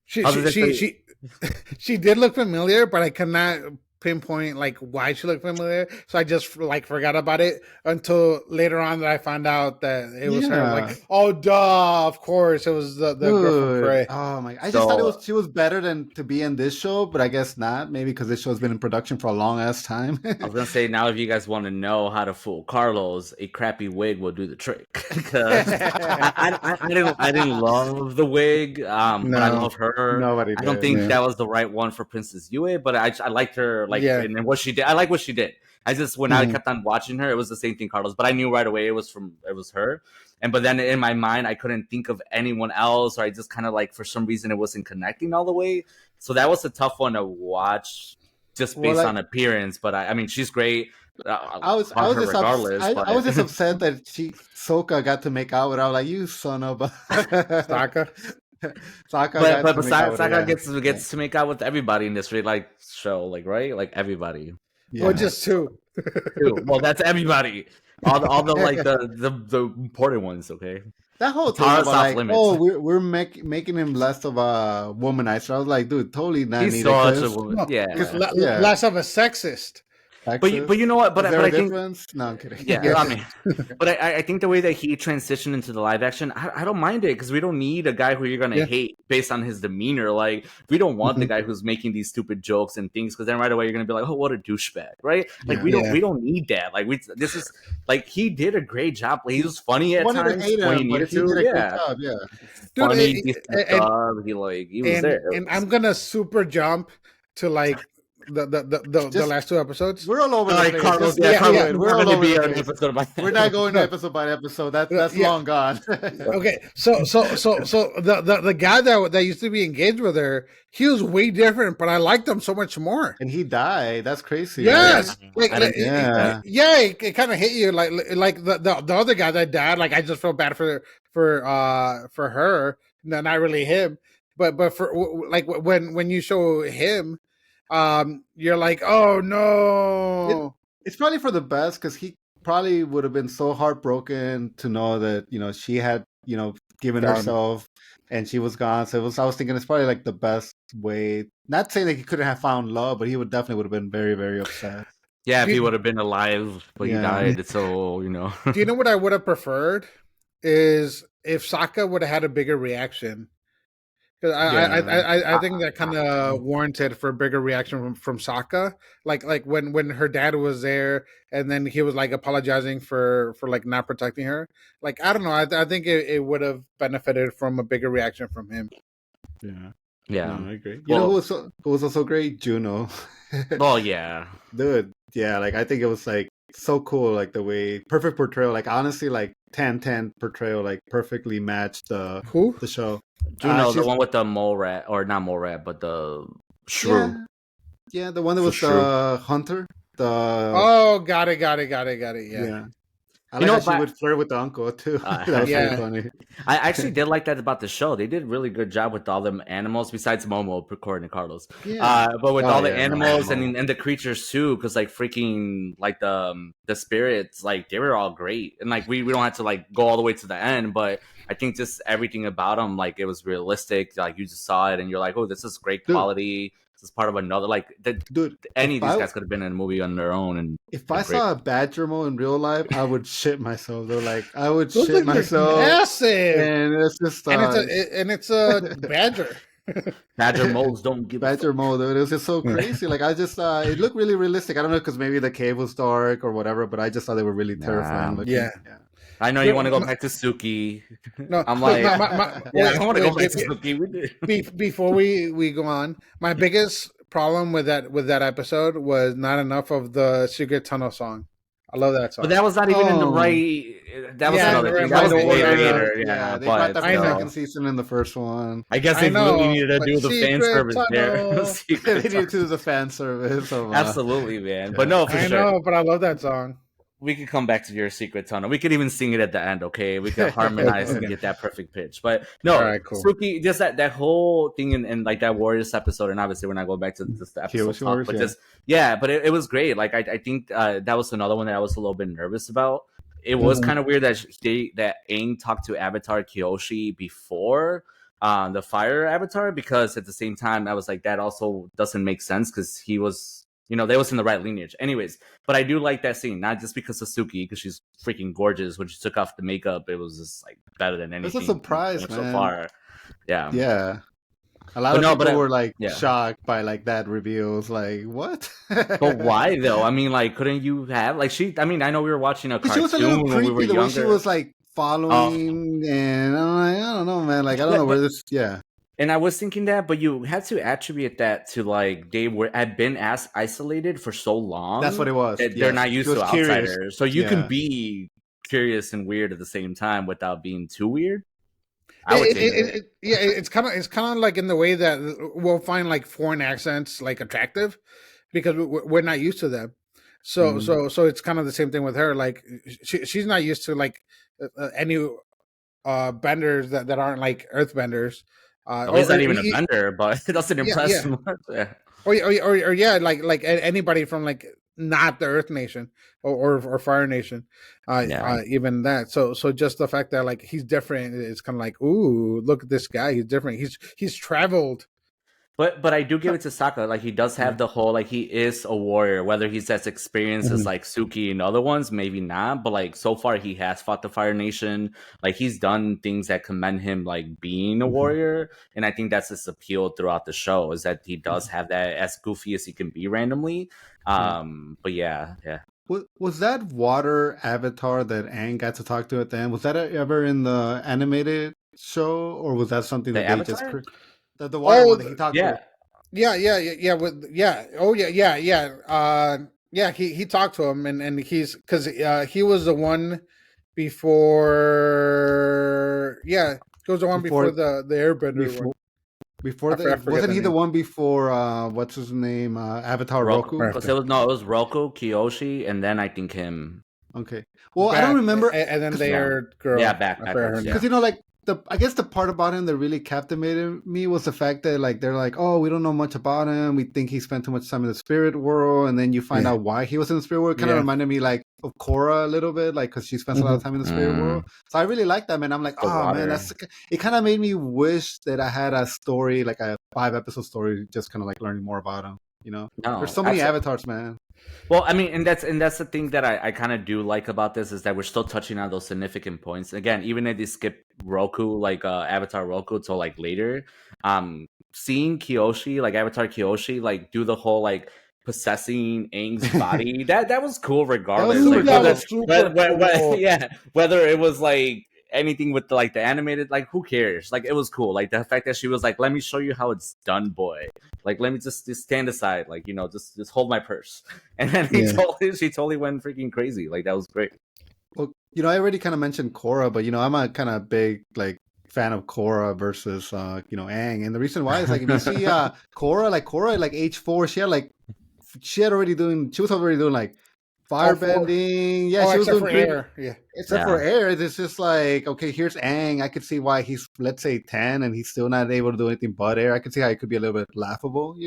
she did look familiar, but I cannot pinpoint like why she looked familiar. So I just like forgot about it until later on that I found out that it was her. Like, oh duh, of course it was the girl from Prey. Oh my! I just thought she was better than to be in this show, but I guess not. Maybe because this show's been in production for a long ass time. I was gonna say, now if you guys want to know how to fool Carlos, a crappy wig will do the trick. Because I didn't love the wig, but I love her. Nobody did. I don't think that was the right one for Princess Yue, but I liked her. Like, and what she did, I like what she did. I just, when I kept on watching her, it was the same thing, Carlos. But I knew right away it was her. But then in my mind, I couldn't think of anyone else, or I just kind of like, for some reason, it wasn't connecting all the way. So that was a tough one to watch, just based on appearance. But I mean, she's great. I was just upset that Sokka got to make out with her. I was like, you son of a Sokka. But Sokka gets to make out with everybody in this show, like, right? Like, everybody. Yeah. Or just two. Well, that's everybody. All the like the important ones. Okay. That whole thing about like, we're making him less of a womanizer. I was like, dude, totally not needed. He's such a woman. Less of a sexist. But you know what? But I think no, I'm kidding. Yeah, I mean, but I think the way that he transitioned into the live action, I don't mind it, because we don't need a guy who you're gonna hate based on his demeanor. Like, we don't want the guy who's making these stupid jokes and things, because then right away you're gonna be like, oh, what a douchebag, right? Like, we don't need that. Like, this is like, he did a great job. He was funny at times when he needed to. Funny, he was there. And I'm gonna super jump to like the last 2 episodes. We're all over the place. Carlos, we're all over the place. We're not going episode by episode. That's long gone. Okay, so the guy that used to be engaged with her, he was way different, but I liked him so much more. And he died. That's crazy. Yes, it kind of hit you like the other guy that died. Like, I just felt bad for her, no, not really him, but for like when you show him. You're like, oh no. It's probably for the best, because he probably would have been so heartbroken to know that, she had, given Gone. herself, and she was gone. So I was thinking it's probably like the best way. Not saying that he couldn't have found love, but he would have been very, very upset. Yeah, if Do he you- would have been alive, but he Yeah. died. So Do you know what I would have preferred? Is if Sokka would have had a bigger reaction. Because I think that kind of warranted for a bigger reaction from Sokka. Like when her dad was there, and then he was like apologizing for like not protecting her. Like I don't know. I think it would have benefited from a bigger reaction from him. Yeah. yeah. No, I agree. You know who was also great? Juno. Oh yeah. Dude, yeah, like I think it was like so cool, like the way perfect portrayal, like honestly, like 10-10 portrayal, like perfectly matched the Who? show. Juno, the she's- one with the mole rat, or not mole rat, but the shrew. Yeah, the one that For was sure. the hunter. The Oh, got it. Yeah. yeah. I You like know, how she but- would flirt with the uncle too. That was Yeah. really funny. I actually did like that about the show. They did a really good job with all the animals, besides Momo, Picard, and Carlos. But with all the animals and the creatures too, because like freaking like the spirits, like they were all great, and like we don't have to like go all the way to the end, but I think just everything about them, like it was realistic. Like you just saw it, and you're like, oh, this is great quality. This is part of another. Like Dude, any of these guys could have been in a movie on their own. And if I saw a Badgermo in real life, I would shit myself. Though, like I would Those shit things are myself. massive, And it's just and it's a badger. Badger moles don't give Badger mode, dude. It was just so crazy. Like I just it looked really realistic. I don't know because maybe the cave was dark or whatever, but I just thought they were really terrifying looking. Yeah. I know you want to go back to Suki. No, I'm like, I want to go back to Suki. Before we go on, my biggest problem with that episode was not enough of the Secret Tunnel song. I love that song. But that was not even in the right. That was another thing. That was later. Yeah, they brought that I know. second season in the first one. I guess they really needed to do the fan service there. They needed to do the fan service. Absolutely, man. But no, for I sure. know, but I love that song. We could come back to your secret tunnel. We could even sing it at the end, okay? We could harmonize and get that perfect pitch. But no, all right, cool. Suki, just that whole thing in like that Warriors episode, and obviously we're not going back to just the episode talk, but but it was great. Like I think that was another one that I was a little bit nervous about. It was kind of weird that Aang talked to Avatar Kyoshi before the Fire Avatar, because at the same time I was like, that also doesn't make sense because he was. They was in the right lineage. Anyways, but I do like that scene, not just because of Suki, because she's freaking gorgeous. When she took off the makeup, it was just like better than anything. It's a surprise, man. So far. Yeah. Yeah. A lot of people were like shocked by like that reveal. It's like, what? But why though? I mean, like, couldn't you have like I mean, I know we were watching a cartoon. She was a little creepy when we were the younger. way she was like following, and I'm like, I don't know, man. Like, I don't know where this. Yeah. And I was thinking that, but you had to attribute that to like they had been isolated for so long. That's what it was. That they're not used to outsiders, curious. So you can be curious and weird at the same time without being too weird. It's kind of like in the way that we'll find like foreign accents like attractive because we're not used to them. So it's kind of the same thing with her. Like she's not used to like any benders that aren't like earthbenders. He's not even a bender, but it doesn't impress him. Yeah. Or like anybody from like not the Earth Nation or Fire Nation, even that. So just the fact that like he's different, it's kind of like, ooh, look at this guy, he's different. He's traveled. But I do give it to Sokka. Like he does have the whole like he is a warrior. Whether he's as experienced as like Suki and other ones, maybe not. But like so far he has fought the Fire Nation. Like he's done things that commend him like being a warrior. And I think that's his appeal throughout the show is that he does have that as goofy as he can be randomly. But yeah. Was that water avatar that Aang got to talk to at the end? Was that ever in the animated show, or was that something that they just? The water one that he talked to. He talked to him, and he's because he was the one before. Yeah, he was the one before the Airbender one. Before wasn't he the one before? What's his name? Avatar Roku. It was Roku, Kyoshi, and then I think him. Okay. Well, I don't remember. And then their girl. Yeah, backpackers. Because like I guess the part about him that really captivated me was the fact that like they're like, oh, we don't know much about him. We think he spent too much time in the spirit world, and then you find out why he was in the spirit world. It kind of reminded me like of Korra a little bit, like because she spends a lot of time in the spirit world. So I really like that, man. I'm like, oh man, it kind of made me wish that I had a story, like a 5-episode story, just kind of like learning more about him. You know, there's so many avatars, man. Well, I mean, and that's the thing that I kind of do like about this is that we're still touching on those significant points. Again, even if they skip Roku, like Avatar Roku, till like later, seeing Kyoshi, like Avatar Kyoshi, like do the whole like possessing Aang's body, that was cool. Regardless, whether it was like anything with the animated, like who cares? Like it was cool. Like the fact that she was like, "Let me show you how it's done, boy." Like let me just stand aside, like just hold my purse. And then she totally went freaking crazy. Like that was great. Well, I already kind of mentioned Korra, but I'm a kind of big like fan of Korra versus Aang, and the reason why is like if you see Korra like age 4, she was already doing like firebending. Yeah, she was doing for air. Yeah. Except for air, it's just like, okay, here's Aang. I could see why he's, let's say, 10 and he's still not able to do anything but air. I could see how it could be a little bit laughable,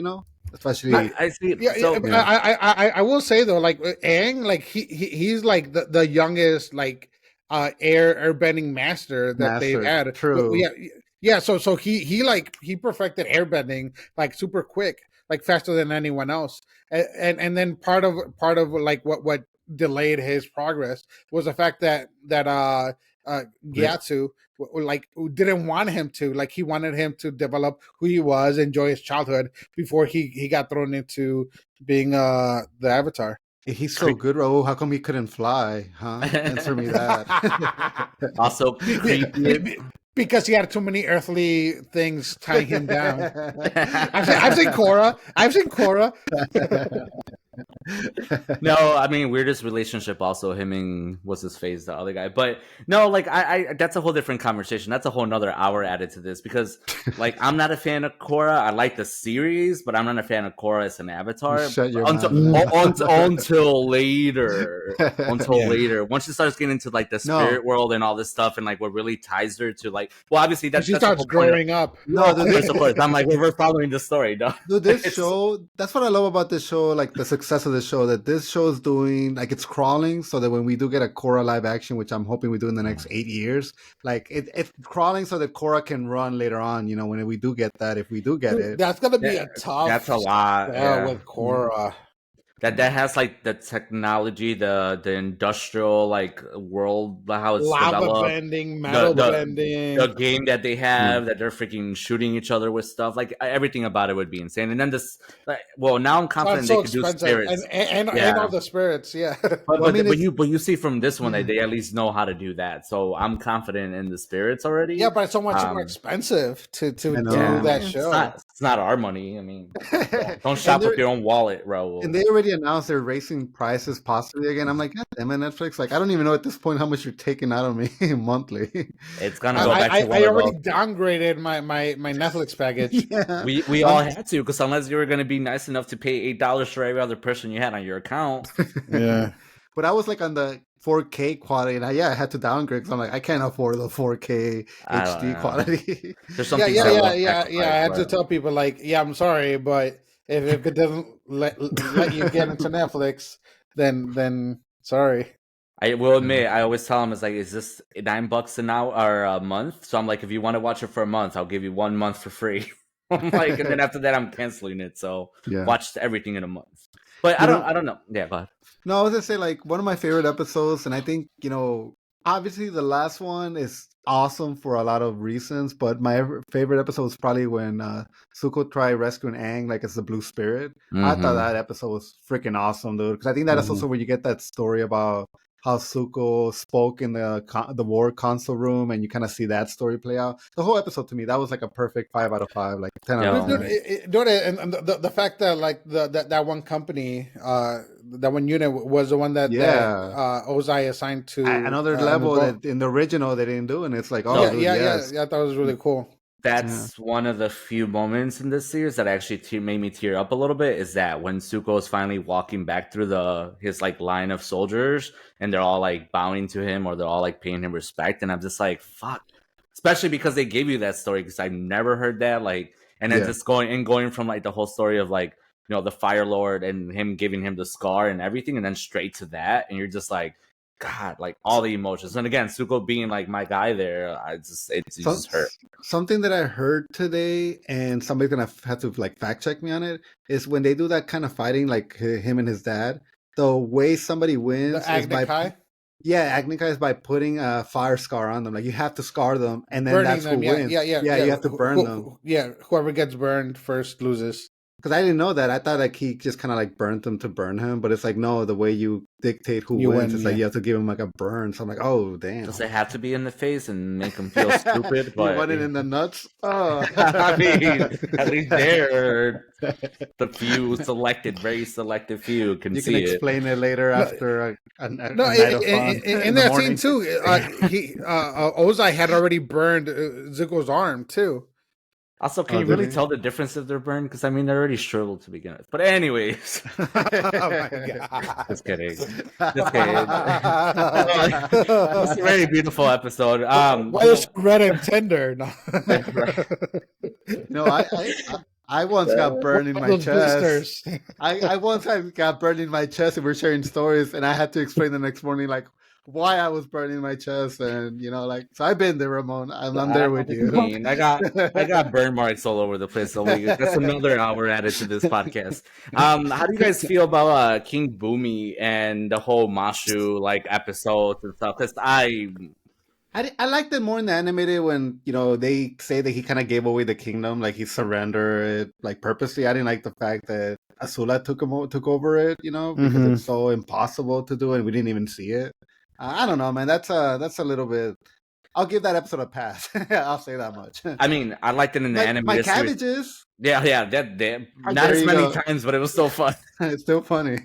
especially. I see. I will say though, like Aang, like he's like the youngest like airbending master that they've had. True. Yeah. So he perfected airbending like super quick, like faster than anyone else. And then part of like what delayed his progress was the fact that Gyatso like didn't want him to, like he wanted him to develop who he was, enjoy his childhood before he got thrown into being the Avatar. He's so good, Raul. How come he couldn't fly? Huh? Answer me that. Also, because he had too many earthly things tying him down. I've seen Korra. No, I mean weirdest relationship also him and what's his face, the other guy. But no, like I that's a whole different conversation. That's a whole nother hour added to this because like I'm not a fan of Korra. I like the series, but I'm not a fan of Korra as an avatar until later. Later. Once she starts getting into like the spirit world and all this stuff, and like what really ties her to like, well, obviously she starts growing up. No, dude, of course. I'm like, we're following the story, no? Dude, this show, that's what I love about this show, like the success of the show, that this show is doing, like it's crawling, so that when we do get a Korra live action, which I'm hoping we do in the next 8 years, like it's crawling so that Korra can run later on, when we do get that, if we do get it. That's going to be a tough. That's a lot. With Korra. That has like the technology, the industrial like world, how it's lava developed, bending, metal bending, the game that they have that they're freaking shooting each other with stuff. Like everything about it would be insane. And then this, like, well, now I'm confident they could do spirits and all the spirits, yeah. But you see from this one that they at least know how to do that. So I'm confident in the spirits already. Yeah, but it's so much more expensive to do that show. It's not our money. I mean, don't shop with your own wallet, Raul. And they already announced they're raising prices possibly again. I'm like, God damn it, Netflix. Like, I don't even know at this point how much you're taking out of me monthly. It's gonna go back to I already downgraded my Netflix package. Yeah. We all had to, because unless you were gonna be nice enough to pay $8 for every other person you had on your account. Yeah. But I was like on the 4K quality, and I had to downgrade because I'm like, I can't afford the 4K HD quality. There's something. I had to tell people like, I'm sorry, but if it doesn't let you get into Netflix, then sorry. I will admit, I always tell them, it's like, is this $9 an hour or a month? So I'm like, if you want to watch it for a month, I'll give you 1 month for free. I'm like, and then after that, I'm canceling it. So watch everything in a month. But I don't know. Yeah, go ahead. No, I was gonna say, like, one of my favorite episodes, and I think, obviously the last one is awesome for a lot of reasons, but my favorite episode was probably when Zuko tried rescuing Aang, like as the Blue Spirit. Mm-hmm. I thought that episode was freaking awesome, dude, because I think that is also where you get that story about how Zuko spoke in the war console room, and you kind of see that story play out. The whole episode, to me, that was like a perfect 5 out of 5, like 10 out of 10. And the fact that like that one company, that one unit was the one that Ozai assigned to another level that in the original they didn't do, and it's like, I thought it was really cool. That's one of the few moments in this series that actually made me tear up a little bit, is that when Zuko is finally walking back through his like line of soldiers, and they're all like bowing to him, or they're all like paying him respect, and I'm just like, fuck, especially because they gave you that story. Because I've never heard that. Like, and then just going from like the whole story of like, you know, the Fire Lord and him giving him the scar and everything, and then straight to that, and you're just like, God, like all the emotions. And again, Zuko being like my guy there, it just hurt. Something that I heard today, and somebody's gonna have to like fact check me on it, is when they do that kind of fighting, like him and his dad, the way somebody wins is by Agni Kai is by putting a fire scar on them. Like you have to scar them, and then that's who wins. Yeah, you have to burn them. Yeah, whoever gets burned first loses. Because I didn't know that. I thought like he just kind of like burnt them to burn him, but it's like no, the way you dictate who wins, it's like you have to give him like a burn. So I'm like, oh damn. Does it have to be in the face and make him feel stupid? But you want it in the nuts? Oh, I mean, at least there, the few selected, very selective few can see it. You can explain it later after a night of fun. In that scene too, Ozai had already burned Zuko's arm too. Also, can you really tell the difference if they're burned? Because I mean, they're already shriveled to begin with. But anyways, oh my God. Just kidding. It's a very beautiful episode. Why is red and tender? No, I once got burned in my chest. I once got burned in my chest, and we're sharing stories, and I had to explain the next morning, like, why I was burning my chest, and you know, like, so I've been there, Ramon. I'm there with you. I got burn marks all over the place. So that's another hour added to this podcast. How do you guys feel about King Boomy and the whole Mashu like episodes and stuff? Because I liked it more in the animated when, you know, they say that he kind of gave away the kingdom, like he surrendered it like purposely. I didn't like the fact that Azula took over it, you know, because it's so impossible to do, and we didn't even see it. I don't know, man. That's a little bit. I'll give that episode a pass. I'll say that much. I mean, I liked it in the animated. My cabbages. Yeah, that not as many times, but it was still fun. It's still funny.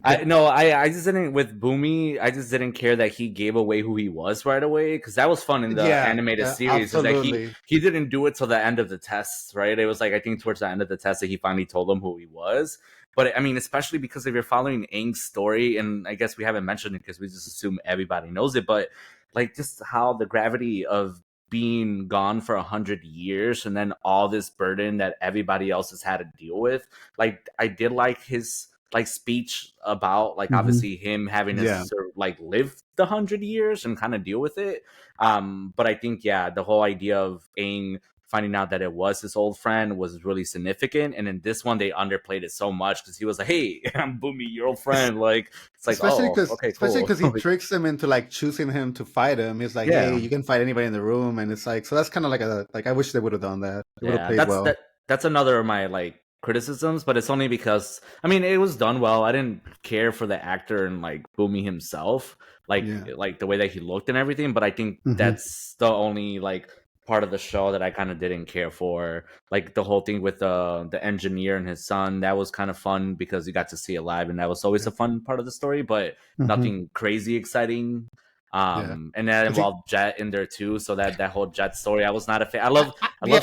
I just didn't with Boomy. I just didn't care that he gave away who he was right away, because that was fun in the animated series. Is that he didn't do it till the end of the tests, right? It was like I think towards the end of the test that he finally told them who he was. But I mean, especially because if you're following Aang's story, and I guess we haven't mentioned it because we just assume everybody knows it, but like just how the gravity of being gone for 100 years and then all this burden that everybody else has had to deal with. Like I did like his like speech about like obviously him having to sort of, like live the 100 years and kind of deal with it. But I think the whole idea of Aang finding out that it was his old friend was really significant, and in this one they underplayed it so much because he was like, "Hey, I'm Boomy, your old friend." Like it's like, especially because he tricks him into like choosing him to fight him. He's like, "Hey, you can fight anybody in the room," and it's like, so that's kind of like I wish they would have done that. It would have played well. That's another of my like criticisms, but it's only because I mean it was done well. I didn't care for the actor and like Boomy himself, like the way that he looked and everything. But I think that's the only like part of the show that I kind of didn't care for. Like the whole thing with the engineer and his son, that was kind of fun because you got to see it live, and that was always a fun part of the story, but nothing crazy exciting. And that involved Jet in there too, so that whole Jet story, I was not a fan. I love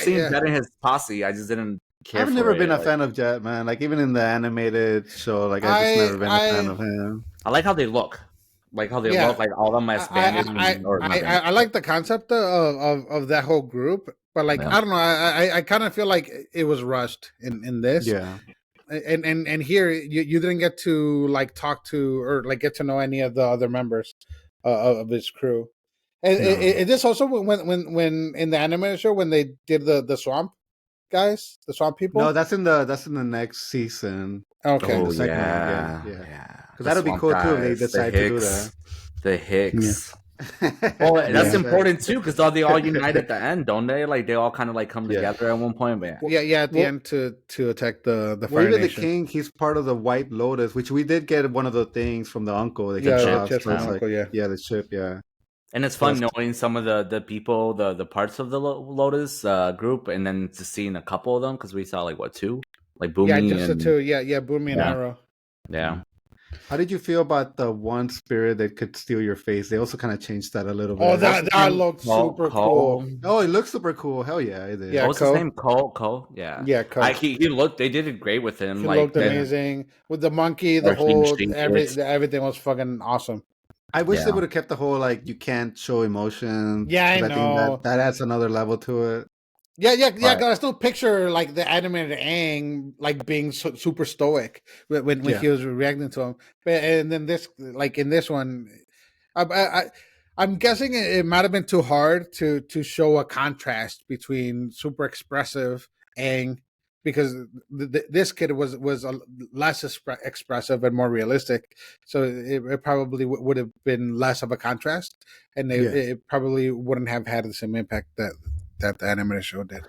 seeing Jet and his posse. I just didn't care. I've never been a fan of Jet, man. Like even in the animated show, like I've just never been a fan of him. I like how they look. Like how they look, like all of them as bandits. I like the concept of that whole group, but like I don't know, I kind of feel like it was rushed in this. Yeah, and here you didn't get to like talk to or like get to know any of the other members of his crew. And it is also when in the animated show when they did the swamp guys, the swamp people. No, that's in the next season. Okay, the second one. Yeah. Because that'll be cool too if they decide to do that. The Hicks. Well, that's important too, because they all unite at the end, don't they? Like they all kind of like come together at one point. But at the end to attack the Fire Nation. The king, he's part of the White Lotus, which we did get one of the things from the uncle. The ship. And it's fun knowing some of the people, the parts of the Lotus group, and then to seeing a couple of them because we saw like two, like Boomy. Yeah, just the two. Yeah, Boomy and Arrow. Yeah. How did you feel about the one spirit that could steal your face? They also kind of changed that a little bit. Oh, that looked super cool. Oh, it looks super cool. Hell yeah, it did. Yeah, what's his name? Cole. Yeah. Yeah, Cole. He looked. They did it great with him. He looked amazing with the monkey. The whole everything was fucking awesome. I wish they Yeah. would have kept the whole like you can't show emotion. Yeah, I 'cause think know. that adds another level to it. Yeah. But- Cause I still picture like the animated Aang like being super stoic when Yeah. he was reacting to him. But and then this like in this one, I'm guessing it might have been too hard to show a contrast between super expressive Aang because this kid was less expressive and more realistic, so it probably would have been less of a contrast, and Yeah. it probably wouldn't have had the same impact that the animated show did.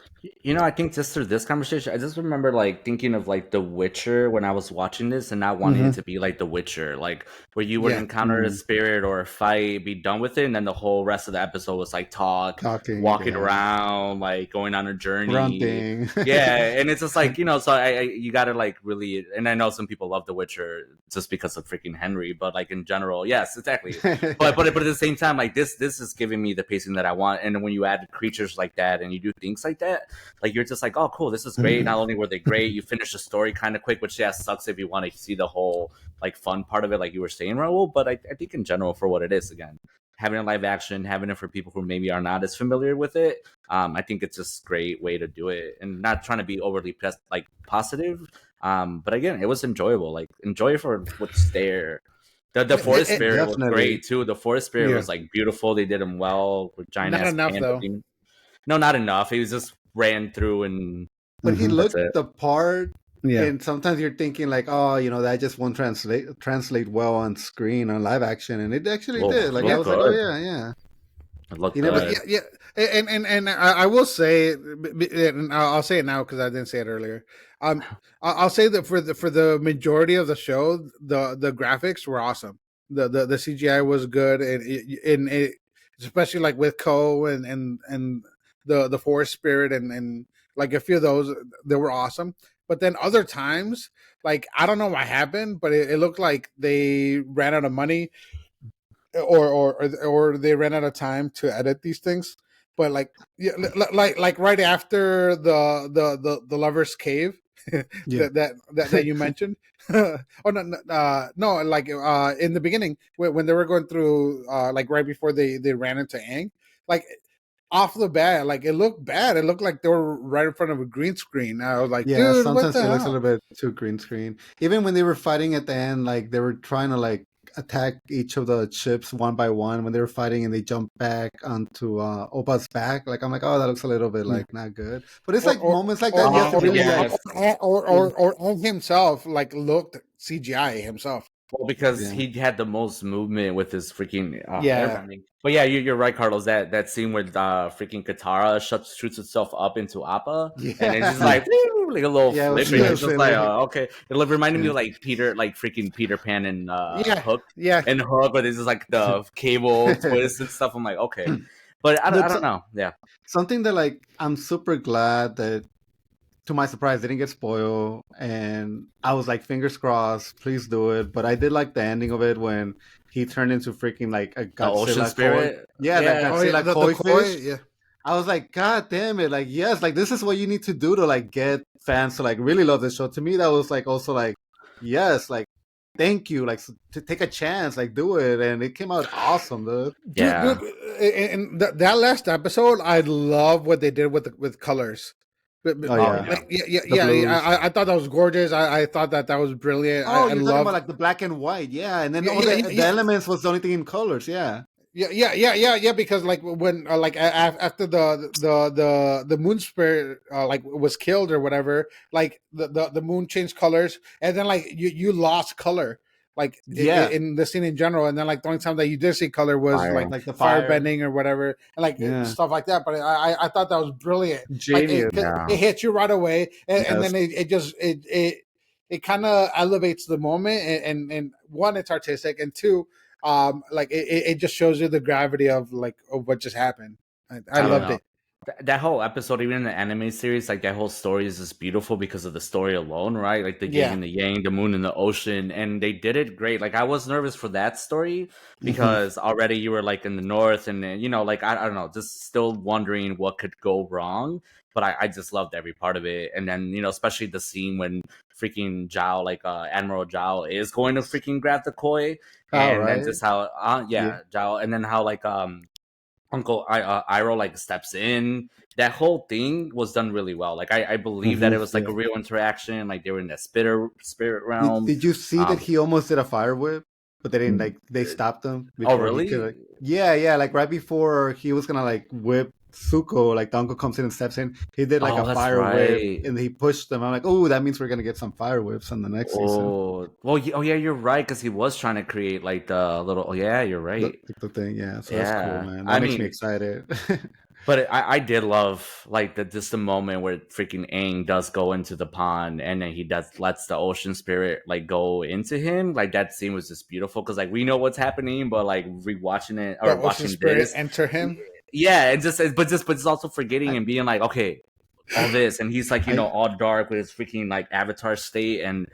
You know, I think just through this conversation, I just remember like thinking of like The Witcher when I was watching this and not wanting it to be like The Witcher, like where you would Yeah. encounter a spirit or a fight, be done with it, and then the whole rest of the episode was like Talking, walking yeah. around, like going on a journey. Grunting. Yeah, and it's just like, you know, so I you gotta like really, and I know some people love The Witcher just because of freaking Henry, but like in general, yes, exactly. But at the same time, like this is giving me the pacing that I want, and when you add creatures like that and you do things like that, like you're just like, oh cool, this is great. Not only were they great, you finish the story kind of quick, which yeah sucks if you want to see the whole like fun part of it, like you were saying, Raul. But I think in general, for what it is, again, having a live action, having it for people who maybe are not as familiar with it, I think it's just a great way to do it, and not trying to be overly like positive. But again, it was enjoyable. Like enjoy it for what's there. The forest spirit was Definitely. great too. The forest spirit Yeah. was like beautiful. They did him well with giant Not ass enough, panda though. demon. No, not enough. He was just ran through and But he Mhm. looked That's it. the part, Yeah. and sometimes you're thinking like, oh, you know, that just won't translate well on screen on live action, and it actually Look- did. Like I look was like, oh good. yeah. it looked You never- good. Yeah. And I will say, and I'll say it now because I didn't say it earlier. I'll say that for the majority of the show, the graphics were awesome. The CGI was good, and it, especially like with Ko and the forest spirit and like a few of those, they were awesome. But then other times, like I don't know what happened, but it looked like they ran out of money or they ran out of time to edit these things. But like yeah, like right after the lover's cave Yeah. that you mentioned. Oh no, like in the beginning when they were going through like right before they ran into Aang, like off the bat, like it looked bad. It looked like they were right in front of a green screen. I was like, Yeah, dude, what sometimes the it looks a hell? little bit too green screen. Even when they were fighting at the end, like they were trying to like attack each of the ships one by one when they were fighting, and they jump back onto Opa's back. Like I'm like, oh, that looks a little bit like not good. But it's like moments like that you have to really like. or Aang himself like looked CGI himself. Well, because Yeah. he had the most movement with his freaking Yeah. airbending. But yeah, you're right, Carlos. That scene where freaking Katara shoots itself up into Appa, and it's just like woo, like a little Yeah, it was flip. And so it's just like silly. okay, it reminded me of like freaking Peter Pan and Yeah. Hook Yeah. and Hook, but it's just like the cable twist and stuff. I'm like okay, but I don't know. Yeah, Something that like I'm super glad that, to my surprise, didn't get spoiled, and I was like, fingers crossed, please do it. But I did like the ending of it when he turned into freaking like a the ocean Godzilla spirit. koi. Yeah, that Yeah. Godzilla the koi koi, fish. yeah. I was like, God damn it! Like, yes, like this is what you need to do to like get fans to like really love this show. To me, that was like also like, yes, like thank you, like to take a chance, like do it, and it came out awesome, dude. Yeah. Dude, and that last episode, I love what they did with colors. Oh yeah. Like, The yeah. blues. I thought that was gorgeous. I thought that was brilliant. Oh, I you're talking love. about like the black and white, yeah, and then Yeah, all yeah, the yeah. elements was the only thing in colors, yeah. Yeah. Because like when like after the moon spirit like was killed or whatever, like the moon changed colors, and then like you lost color. Like Yeah. in the scene in general, and then like the only time that you did see color was Fire. like the fire fire. bending or whatever, and like Yeah. stuff like that. But I thought that was brilliant. Genius. Like it hits you right away, and Yes. then it kind of elevates the moment, and one, it's artistic, and two, like it just shows you the gravity of like of what just happened. I don't loved know. it. that whole episode, even in the anime series, like that whole story is just beautiful because of the story alone, right? Like the yin Yeah. and the yang, the moon and the ocean, and they did it great. Like I was nervous for that story because already you were like in the north, and then, like I don't know, just still wondering what could go wrong. But I just loved every part of it, and then especially the scene when freaking Zhao, like Admiral Zhao, is going to freaking grab the koi, All and then right. just how Yeah. Zhao, and then how like Uncle Iroh like steps in. That whole thing was done really well. Like I believe that it was like Yeah. a real interaction. Like they were in that spirit realm. Did you see that he almost did a fire whip, but they didn't like they stopped him Oh before he could really? like yeah, like right before he was gonna like whip Zuko, like the uncle comes in and steps in, he did like a Oh, that's fire whip right. and he pushed them. I'm like, oh, that means we're gonna get some fire whips on the next season. Oh well. Oh yeah, you're right. Because he was trying to create like the little. Oh yeah, you're right. The thing, yeah. So that's cool, Yeah. man. I That makes me mean, excited. but I did love like just the moment where freaking Aang does go into the pond and then he does lets the ocean spirit like go into him. Like that scene was just beautiful because like we know what's happening, but like rewatching it or The ocean watching spirit this, enter him. yeah, and but just also forgetting I, and being like, okay, all this, and he's like I, all dark with his freaking like avatar state and.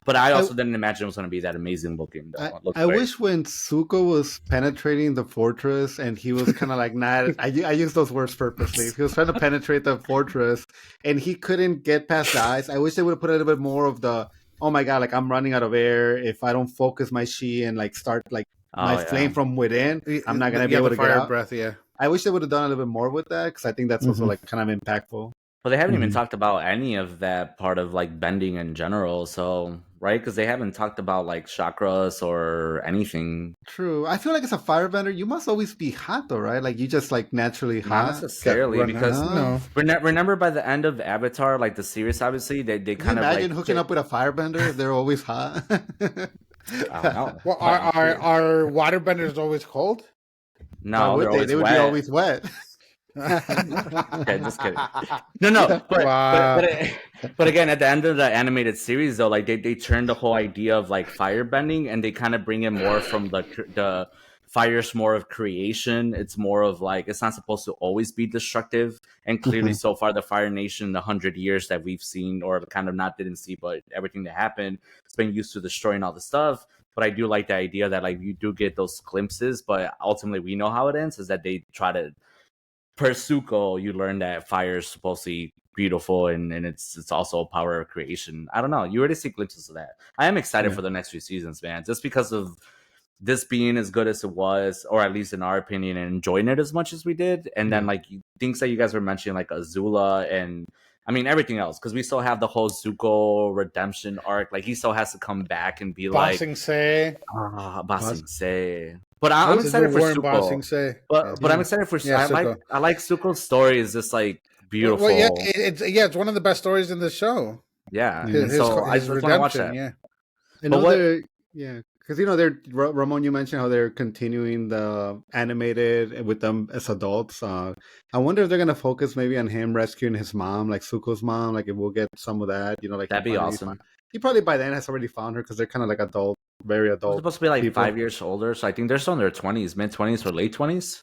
But I I also didn't imagine it was going to be that amazing looking though. It looked I great. wish when Zuko was penetrating the fortress and he was kind of like not. I use those words purposely. He was trying to penetrate the fortress and he couldn't get past the ice. I wish they would have put a little bit more of the. Oh my god! Like I'm running out of air. If I don't focus my chi and like start like my Oh flame yeah. from within, I'm not gonna be Yeah, able the to get fire out. breath. Yeah. I wish they would have done a little bit more with that because I think that's also like kind of impactful. Well, they haven't even talked about any of that part of like bending in general. So, right? Because they haven't talked about like chakras or anything. True. I feel like as a firebender, you must always be hot though, right? Like you just like naturally Not hot. necessarily, because No. remember by the end of Avatar, like the series, obviously they Can you kind of imagine like hooking up with a firebender if they're always hot? I don't know. Well, are waterbenders always cold? Why No, would they're they? always They would be wet. always wet. Okay, just kidding. No, Wow. but again, at the end of the animated series, though, like they turned the whole idea of like fire bending, and they kind of bring it more from the fire's more of creation. It's more of like it's not supposed to always be destructive, and clearly, so far, the Fire Nation, the 100 years that we've seen, or kind of not didn't see, but everything that happened, it's been used to destroying all the stuff. But I do like the idea that like you do get those glimpses, but ultimately we know how it ends is that they try to per Zuko, you learn that fire is supposed to be beautiful and it's also a power of creation. I don't know. You already see glimpses of that. I am excited for the next few seasons, man. Just because of this being as good as it was, or at least in our opinion, and enjoying it as much as we did. And then like things that you guys were mentioning, like Azula and I mean everything else, because we still have the whole Zuko redemption arc. Like he still has to come back and be like Bossing say. Bossing say. But I'm excited for Bossing Zuko. say. But I'm excited for Zuko. I like Zuko's story is just like beautiful. Well, yeah, it's one of the best stories in the show. Yeah. His, So I his just want to watch redemption. that. Yeah. I But know what? they're because they're Ramon. You mentioned how they're continuing the animated with them as adults. I wonder if they're gonna focus maybe on him rescuing his mom, like Zuko's mom. Like if we'll get some of that, like That'd be awesome. He probably by then has already found her because they're kind of like adult, very They're adult. supposed to be like people. 5 years older, so I think they're still in their 20s, mid-20s or late 20s.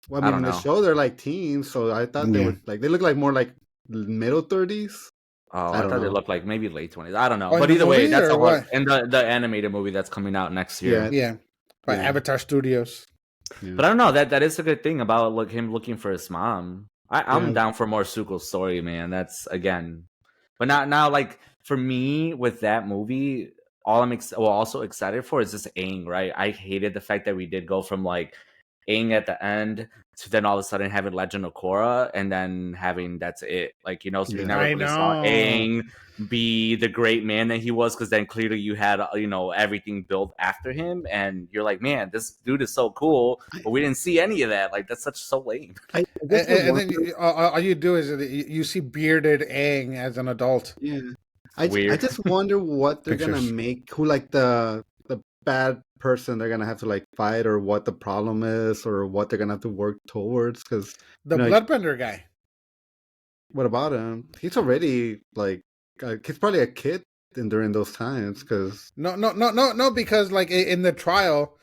Well, I mean, in the show they're like teens, so I thought they would like they look like more like middle 30s. Oh, I thought they looked like maybe late 20s. I don't know, Oh, but either way, that's what? and the animated movie that's coming out next year. Yeah, by Avatar Studios. Yeah. But I don't know, that is a good thing about him looking for his mom. I'm down for more Zuko's story, man. That's again, but now like for me with that movie, all I'm also excited for is just Aang, right? I hated the fact that we did go from like Aang at the end to then all of a sudden having Legend of Korra and then having that's it. Like, so we never really saw Aang be the great man that he was, because then clearly you had, everything built after him. And you're like, man, this dude is so cool. But we didn't see any of that. Like, that's so lame. And then all you do is you see bearded Aang as an adult. Yeah. I just wonder what they're going to make, who like the bad person they're gonna have to like fight, or what the problem is, or what they're gonna have to work towards. Because the bloodbender guy, what about him? He's already like he's probably a kid during those times. Because no, because like in the trial,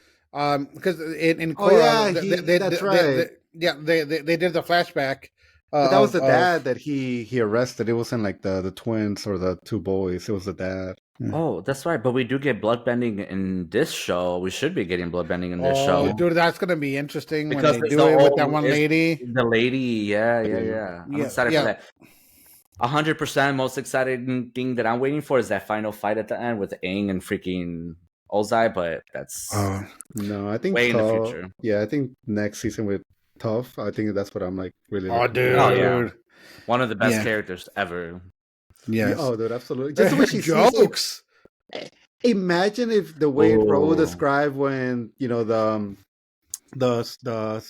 Because in Oh, Korra, yeah, that's right. they did the flashback. But that was the Of dad that he arrested. It wasn't like the twins or the two boys. It was the dad. Oh, that's right. But we do get bloodbending in this show. We should be getting bloodbending in this Oh, show dude, that's gonna be interesting when because they it's do the it with that old, one it's lady. the lady. Yeah, yeah, yeah. I'm Yeah, excited for that. 100% most exciting thing that I'm waiting for is that final fight at the end with Aang and freaking Ozai, but that's No, I think way in the Tough. future. Yeah, I think next season with Tough. I think that's what I'm like really. Oh, looking dude. forward Oh to. yeah, one of the best Yeah. characters ever. Yes. Oh, dude, absolutely. Just the way she sees jokes. Imagine if the way Raul Oh. described when the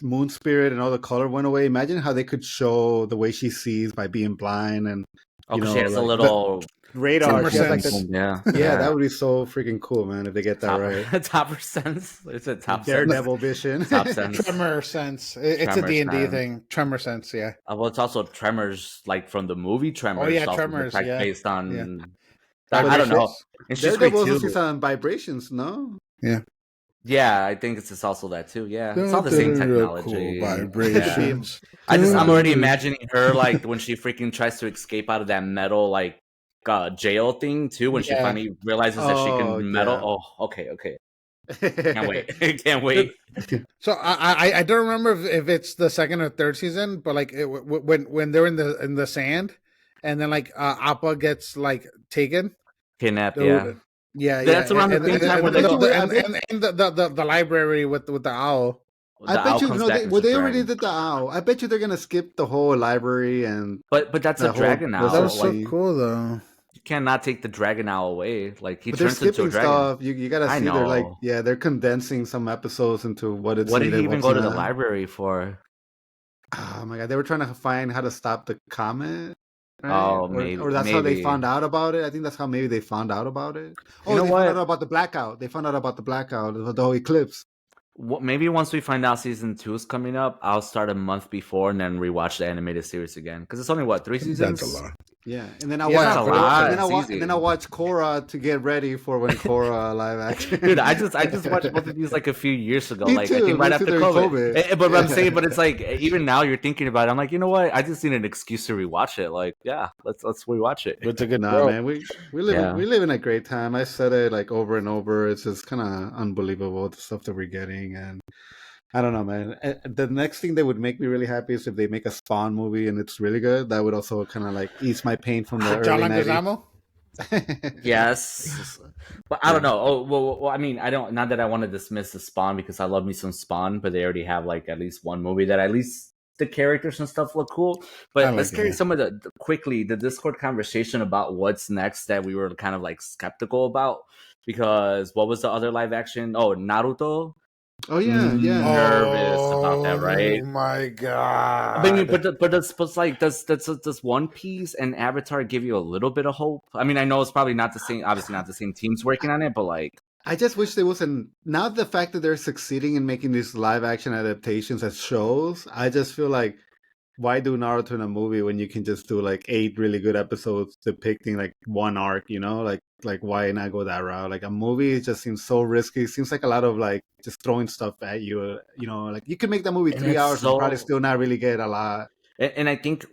moon spirit and all the color went away. Imagine how they could show the way she sees by being blind and Oh, because she has a little radar. She has like sense. yeah, that would be so freaking cool, man, if they get that right. Top sense. It's a top Daredevil vision. Top sense. Tremor sense. It's Tremor a D&D sense. thing. Tremor sense, yeah. Well, it's also Tremors, like from the movie Tremors. Oh, yeah, also Tremors, like, yeah. based on. Yeah. I don't know. And she's great Daredevil also too. sees on vibrations, no? Yeah, I think it's also that too. Yeah, it's all the same technology. Cool vibrations. I'm already imagining her like when she freaking tries to escape out of that metal like jail thing too. When she finally realizes that she can metal. yeah. Oh, okay. Can't wait. Can't wait. So I don't remember if it's the second or third season, but like when they're in the sand, and then like Appa gets like taken, Kidnapped. Dude, Yeah. yeah. That's around the same time where the library with the owl. I bet you they already did the owl. I bet you they're gonna skip the whole library and. But that's a dragon owl. That was so cool though. You cannot take the dragon owl away. Like he but they're turns into a skipping dragon. stuff. You gotta see. They're like, they're condensing some episodes into what it's. What did needed, he even go to the library for? Oh my god, they were trying to find how to stop the comet. Right? Oh, maybe. Or that's how they found out about it. I think that's how maybe they found out about it. Oh, you know they what? found out about the blackout. They found out about the blackout, the whole eclipse. Maybe once we find out season 2 is coming up, I'll start a month before and then rewatch the animated series again because it's only 3 seasons. That's a lot. Yeah, and then I'll watch Korra to get ready for when Korra live action. Dude, I just watched both of these like a few years ago. Me like too. I think right after COVID. But I'm saying, Yeah. but it's like even now you're thinking about it. I'm like, you know what? I just need an excuse to rewatch it. Like, yeah, let's rewatch it. It's a good man. We live in a great time. I said it like over and over. It's just kind of unbelievable the stuff that we're getting, and I don't know, man. The next thing that would make me really happy is if they make a Spawn movie and it's really good. That would also kind of like ease my pain from the early 90s. Yes, but I don't know. Oh well, I mean, I don't. Not that I want to dismiss the Spawn because I love me some Spawn, but they already have like at least one movie that at least the characters and stuff look cool. But let's carry some of the Discord conversation about what's next that we were kind of like skeptical about because what was the other live action? Oh, Naruto. Oh yeah. Nervous about that, right? Oh my god! I mean, does One Piece and Avatar give you a little bit of hope? I mean, I know it's probably not the same, obviously not the same teams working on it, but like, I just wish there wasn't. Now the fact that they're succeeding in making these live action adaptations as shows, I just feel like, why do Naruto in a movie when you can just do like 8 really good episodes depicting like one arc? You know, like why not go that route? Like a movie, it just seems so risky. It seems like a lot of like just throwing stuff at you. You know, like you could make that movie 3 hours and probably still not really get a lot. And I think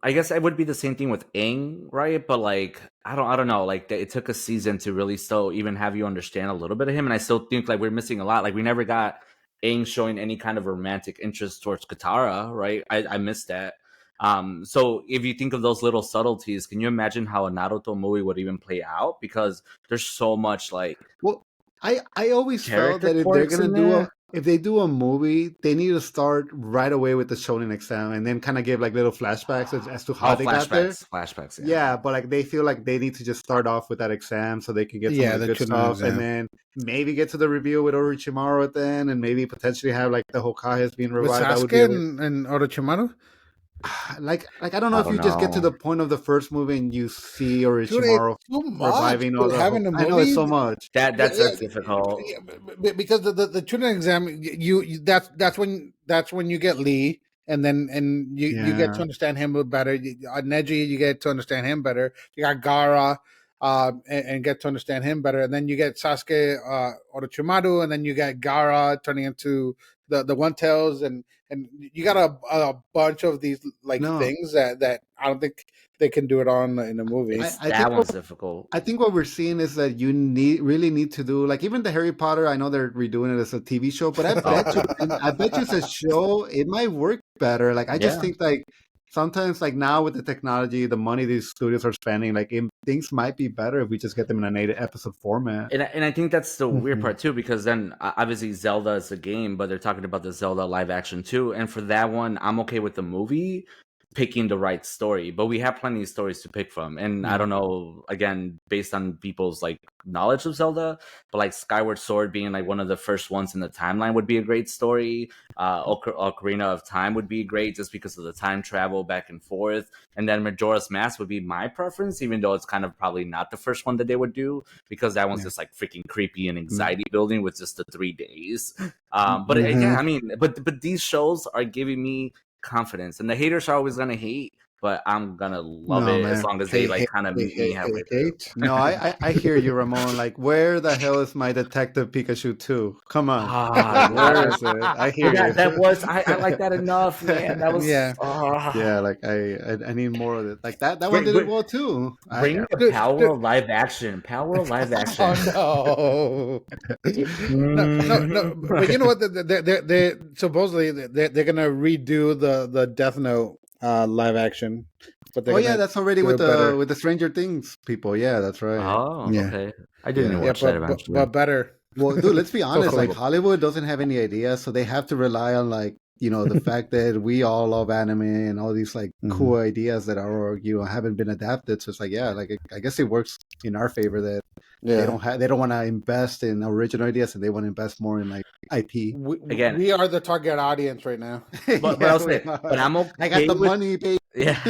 I guess it would be the same thing with Aang, right? But like, I don't know. Like it took a season to really still even have you understand a little bit of him, and I still think like we're missing a lot. Like we never got Aang showing any kind of romantic interest towards Katara, right? I missed that. So if you think of those little subtleties, can you imagine how a Naruto movie would even play out? Because there's so much like. Well, I always felt that if they do a movie, they need to start right away with the shonen exam and then kind of give like little flashbacks as to how they got there. Flashbacks. Yeah, but like they feel like they need to just start off with that exam so they can get some of the good stuff, and then maybe get to the review with Orochimaru at the end, and maybe potentially have like the Hokages being revived. With Sasuke and Orochimaru. Like I don't know if you just get to the point of the first movie and you see Orochimaru reviving all the. I know it's so much. That's difficult. Because the Chunin exam, that's when you get Lee, and you get to understand him better. Neji, you get to understand him better. You got Gaara. and get to understand him better. And then you get Sasuke Orochimaru, and then you get Gaara turning into the One Tails, and you got a bunch of these things that I don't think they can do it on in the movies. That one's difficult. I think what we're seeing is that you really need to do like even the Harry Potter. I know they're redoing it as a TV show, but I bet you as a show it might work better. Like I just think like sometimes like now with the technology, the money these studios are spending, like things might be better if we just get them in an 8-episode format. And I think that's the weird part too, because then obviously Zelda is a game, but they're talking about the Zelda live action too. And for that one, I'm okay with the movie picking the right story, but we have plenty of stories to pick from. And I don't know, again, based on people's like knowledge of Zelda, but like Skyward Sword being like one of the first ones in the timeline would be a great story. Ocarina of Time would be great just because of the time travel back and forth. And then Majora's Mask would be my preference, even though it's kind of probably not the first one that they would do, because that one's just like freaking creepy and anxiety building with just the 3 days. But again, I mean, but these shows are giving me confidence, and the haters are always gonna hate, but I'm gonna love it as long as they like kind of meet me halfway through. No, I hear you, Ramon. Like, where the hell is my Detective Pikachu 2? Come on, where is it? I hear you. That was I like that enough, man. That was yeah, like I need more of it. Like that one did it well too. Bring the power of live action. Power of live action. Oh no! But you know what? They supposedly they're gonna redo the Death Note live action. But that's already with the Stranger Things people. Yeah, that's right. Oh, okay. I didn't watch that eventually. But better. Well, dude, let's be honest. Like Hollywood doesn't have any ideas, so they have to rely on like the fact that we all love anime and all these like cool ideas that are haven't been adapted. So it's like I guess it works in our favor that they don't want to invest in original ideas, and they want to invest more in like IP. We are the target audience right now. But I'm okay. I got the money, baby. Yeah,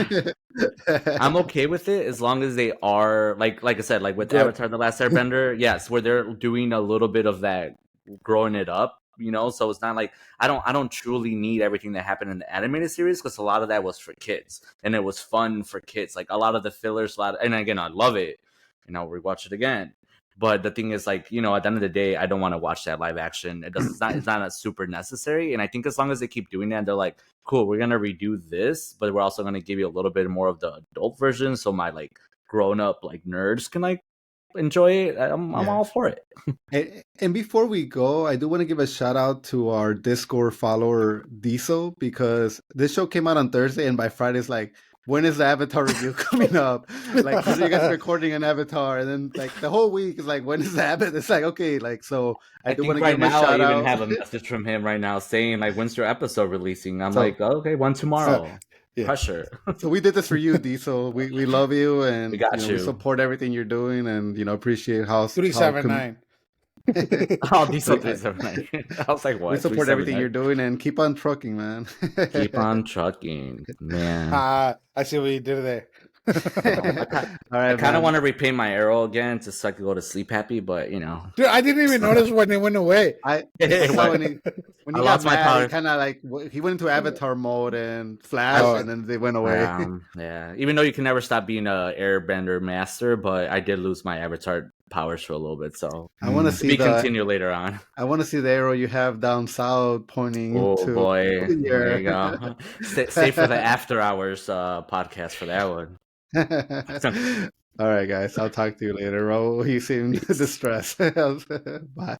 I'm okay with it as long as they are like I said, like with Avatar: The Last Airbender. Yes, where they're doing a little bit of that, growing it up. So it's not like I don't truly need everything that happened in the animated series, because a lot of that was for kids and it was fun for kids. Like a lot of the fillers, and again, I love it, and I'll rewatch it again. But the thing is, like, at the end of the day, I don't want to watch that live action. It's not a super necessary. And I think as long as they keep doing that, they're like, cool, we're gonna redo this, but we're also gonna give you a little bit more of the adult version, so my like grown up like nerds can like enjoy it. I'm all for it. And before we go, I do want to give a shout out to our Discord follower Diesel, because this show came out on Thursday, and by Friday it's like, when is the Avatar review coming up? Like, when are you guys recording an Avatar? And then like the whole week is like, when is the Avatar? It's like, okay, like, so I do want to give him a shout out. I even have a message from him right now saying like, when's your episode releasing? I'm like, okay, one tomorrow. Pressure. So we did this for you, Diesel. We love you, and we got you. We support everything you're doing, and appreciate how 379. Oh, Diesel 379. I was like, what? We support everything you're doing, and keep on trucking, man. Keep on trucking, man. I see what you did there. All right, I kind of want to repaint my arrow again just so I could go to sleep happy, but dude, I didn't even notice when it went away. When he got mad, he kind of like he went into Avatar mode and Flash, and then they went away. Yeah, even though you can never stop being a Airbender master, but I did lose my Avatar powers for a little bit, so I want to see continue later on. I want to see the arrow you have down south pointing. Oh boy, there you go. Stay for the after hours podcast for that one. All right, guys. I'll talk to you later. Raul, you seem distressed. Bye.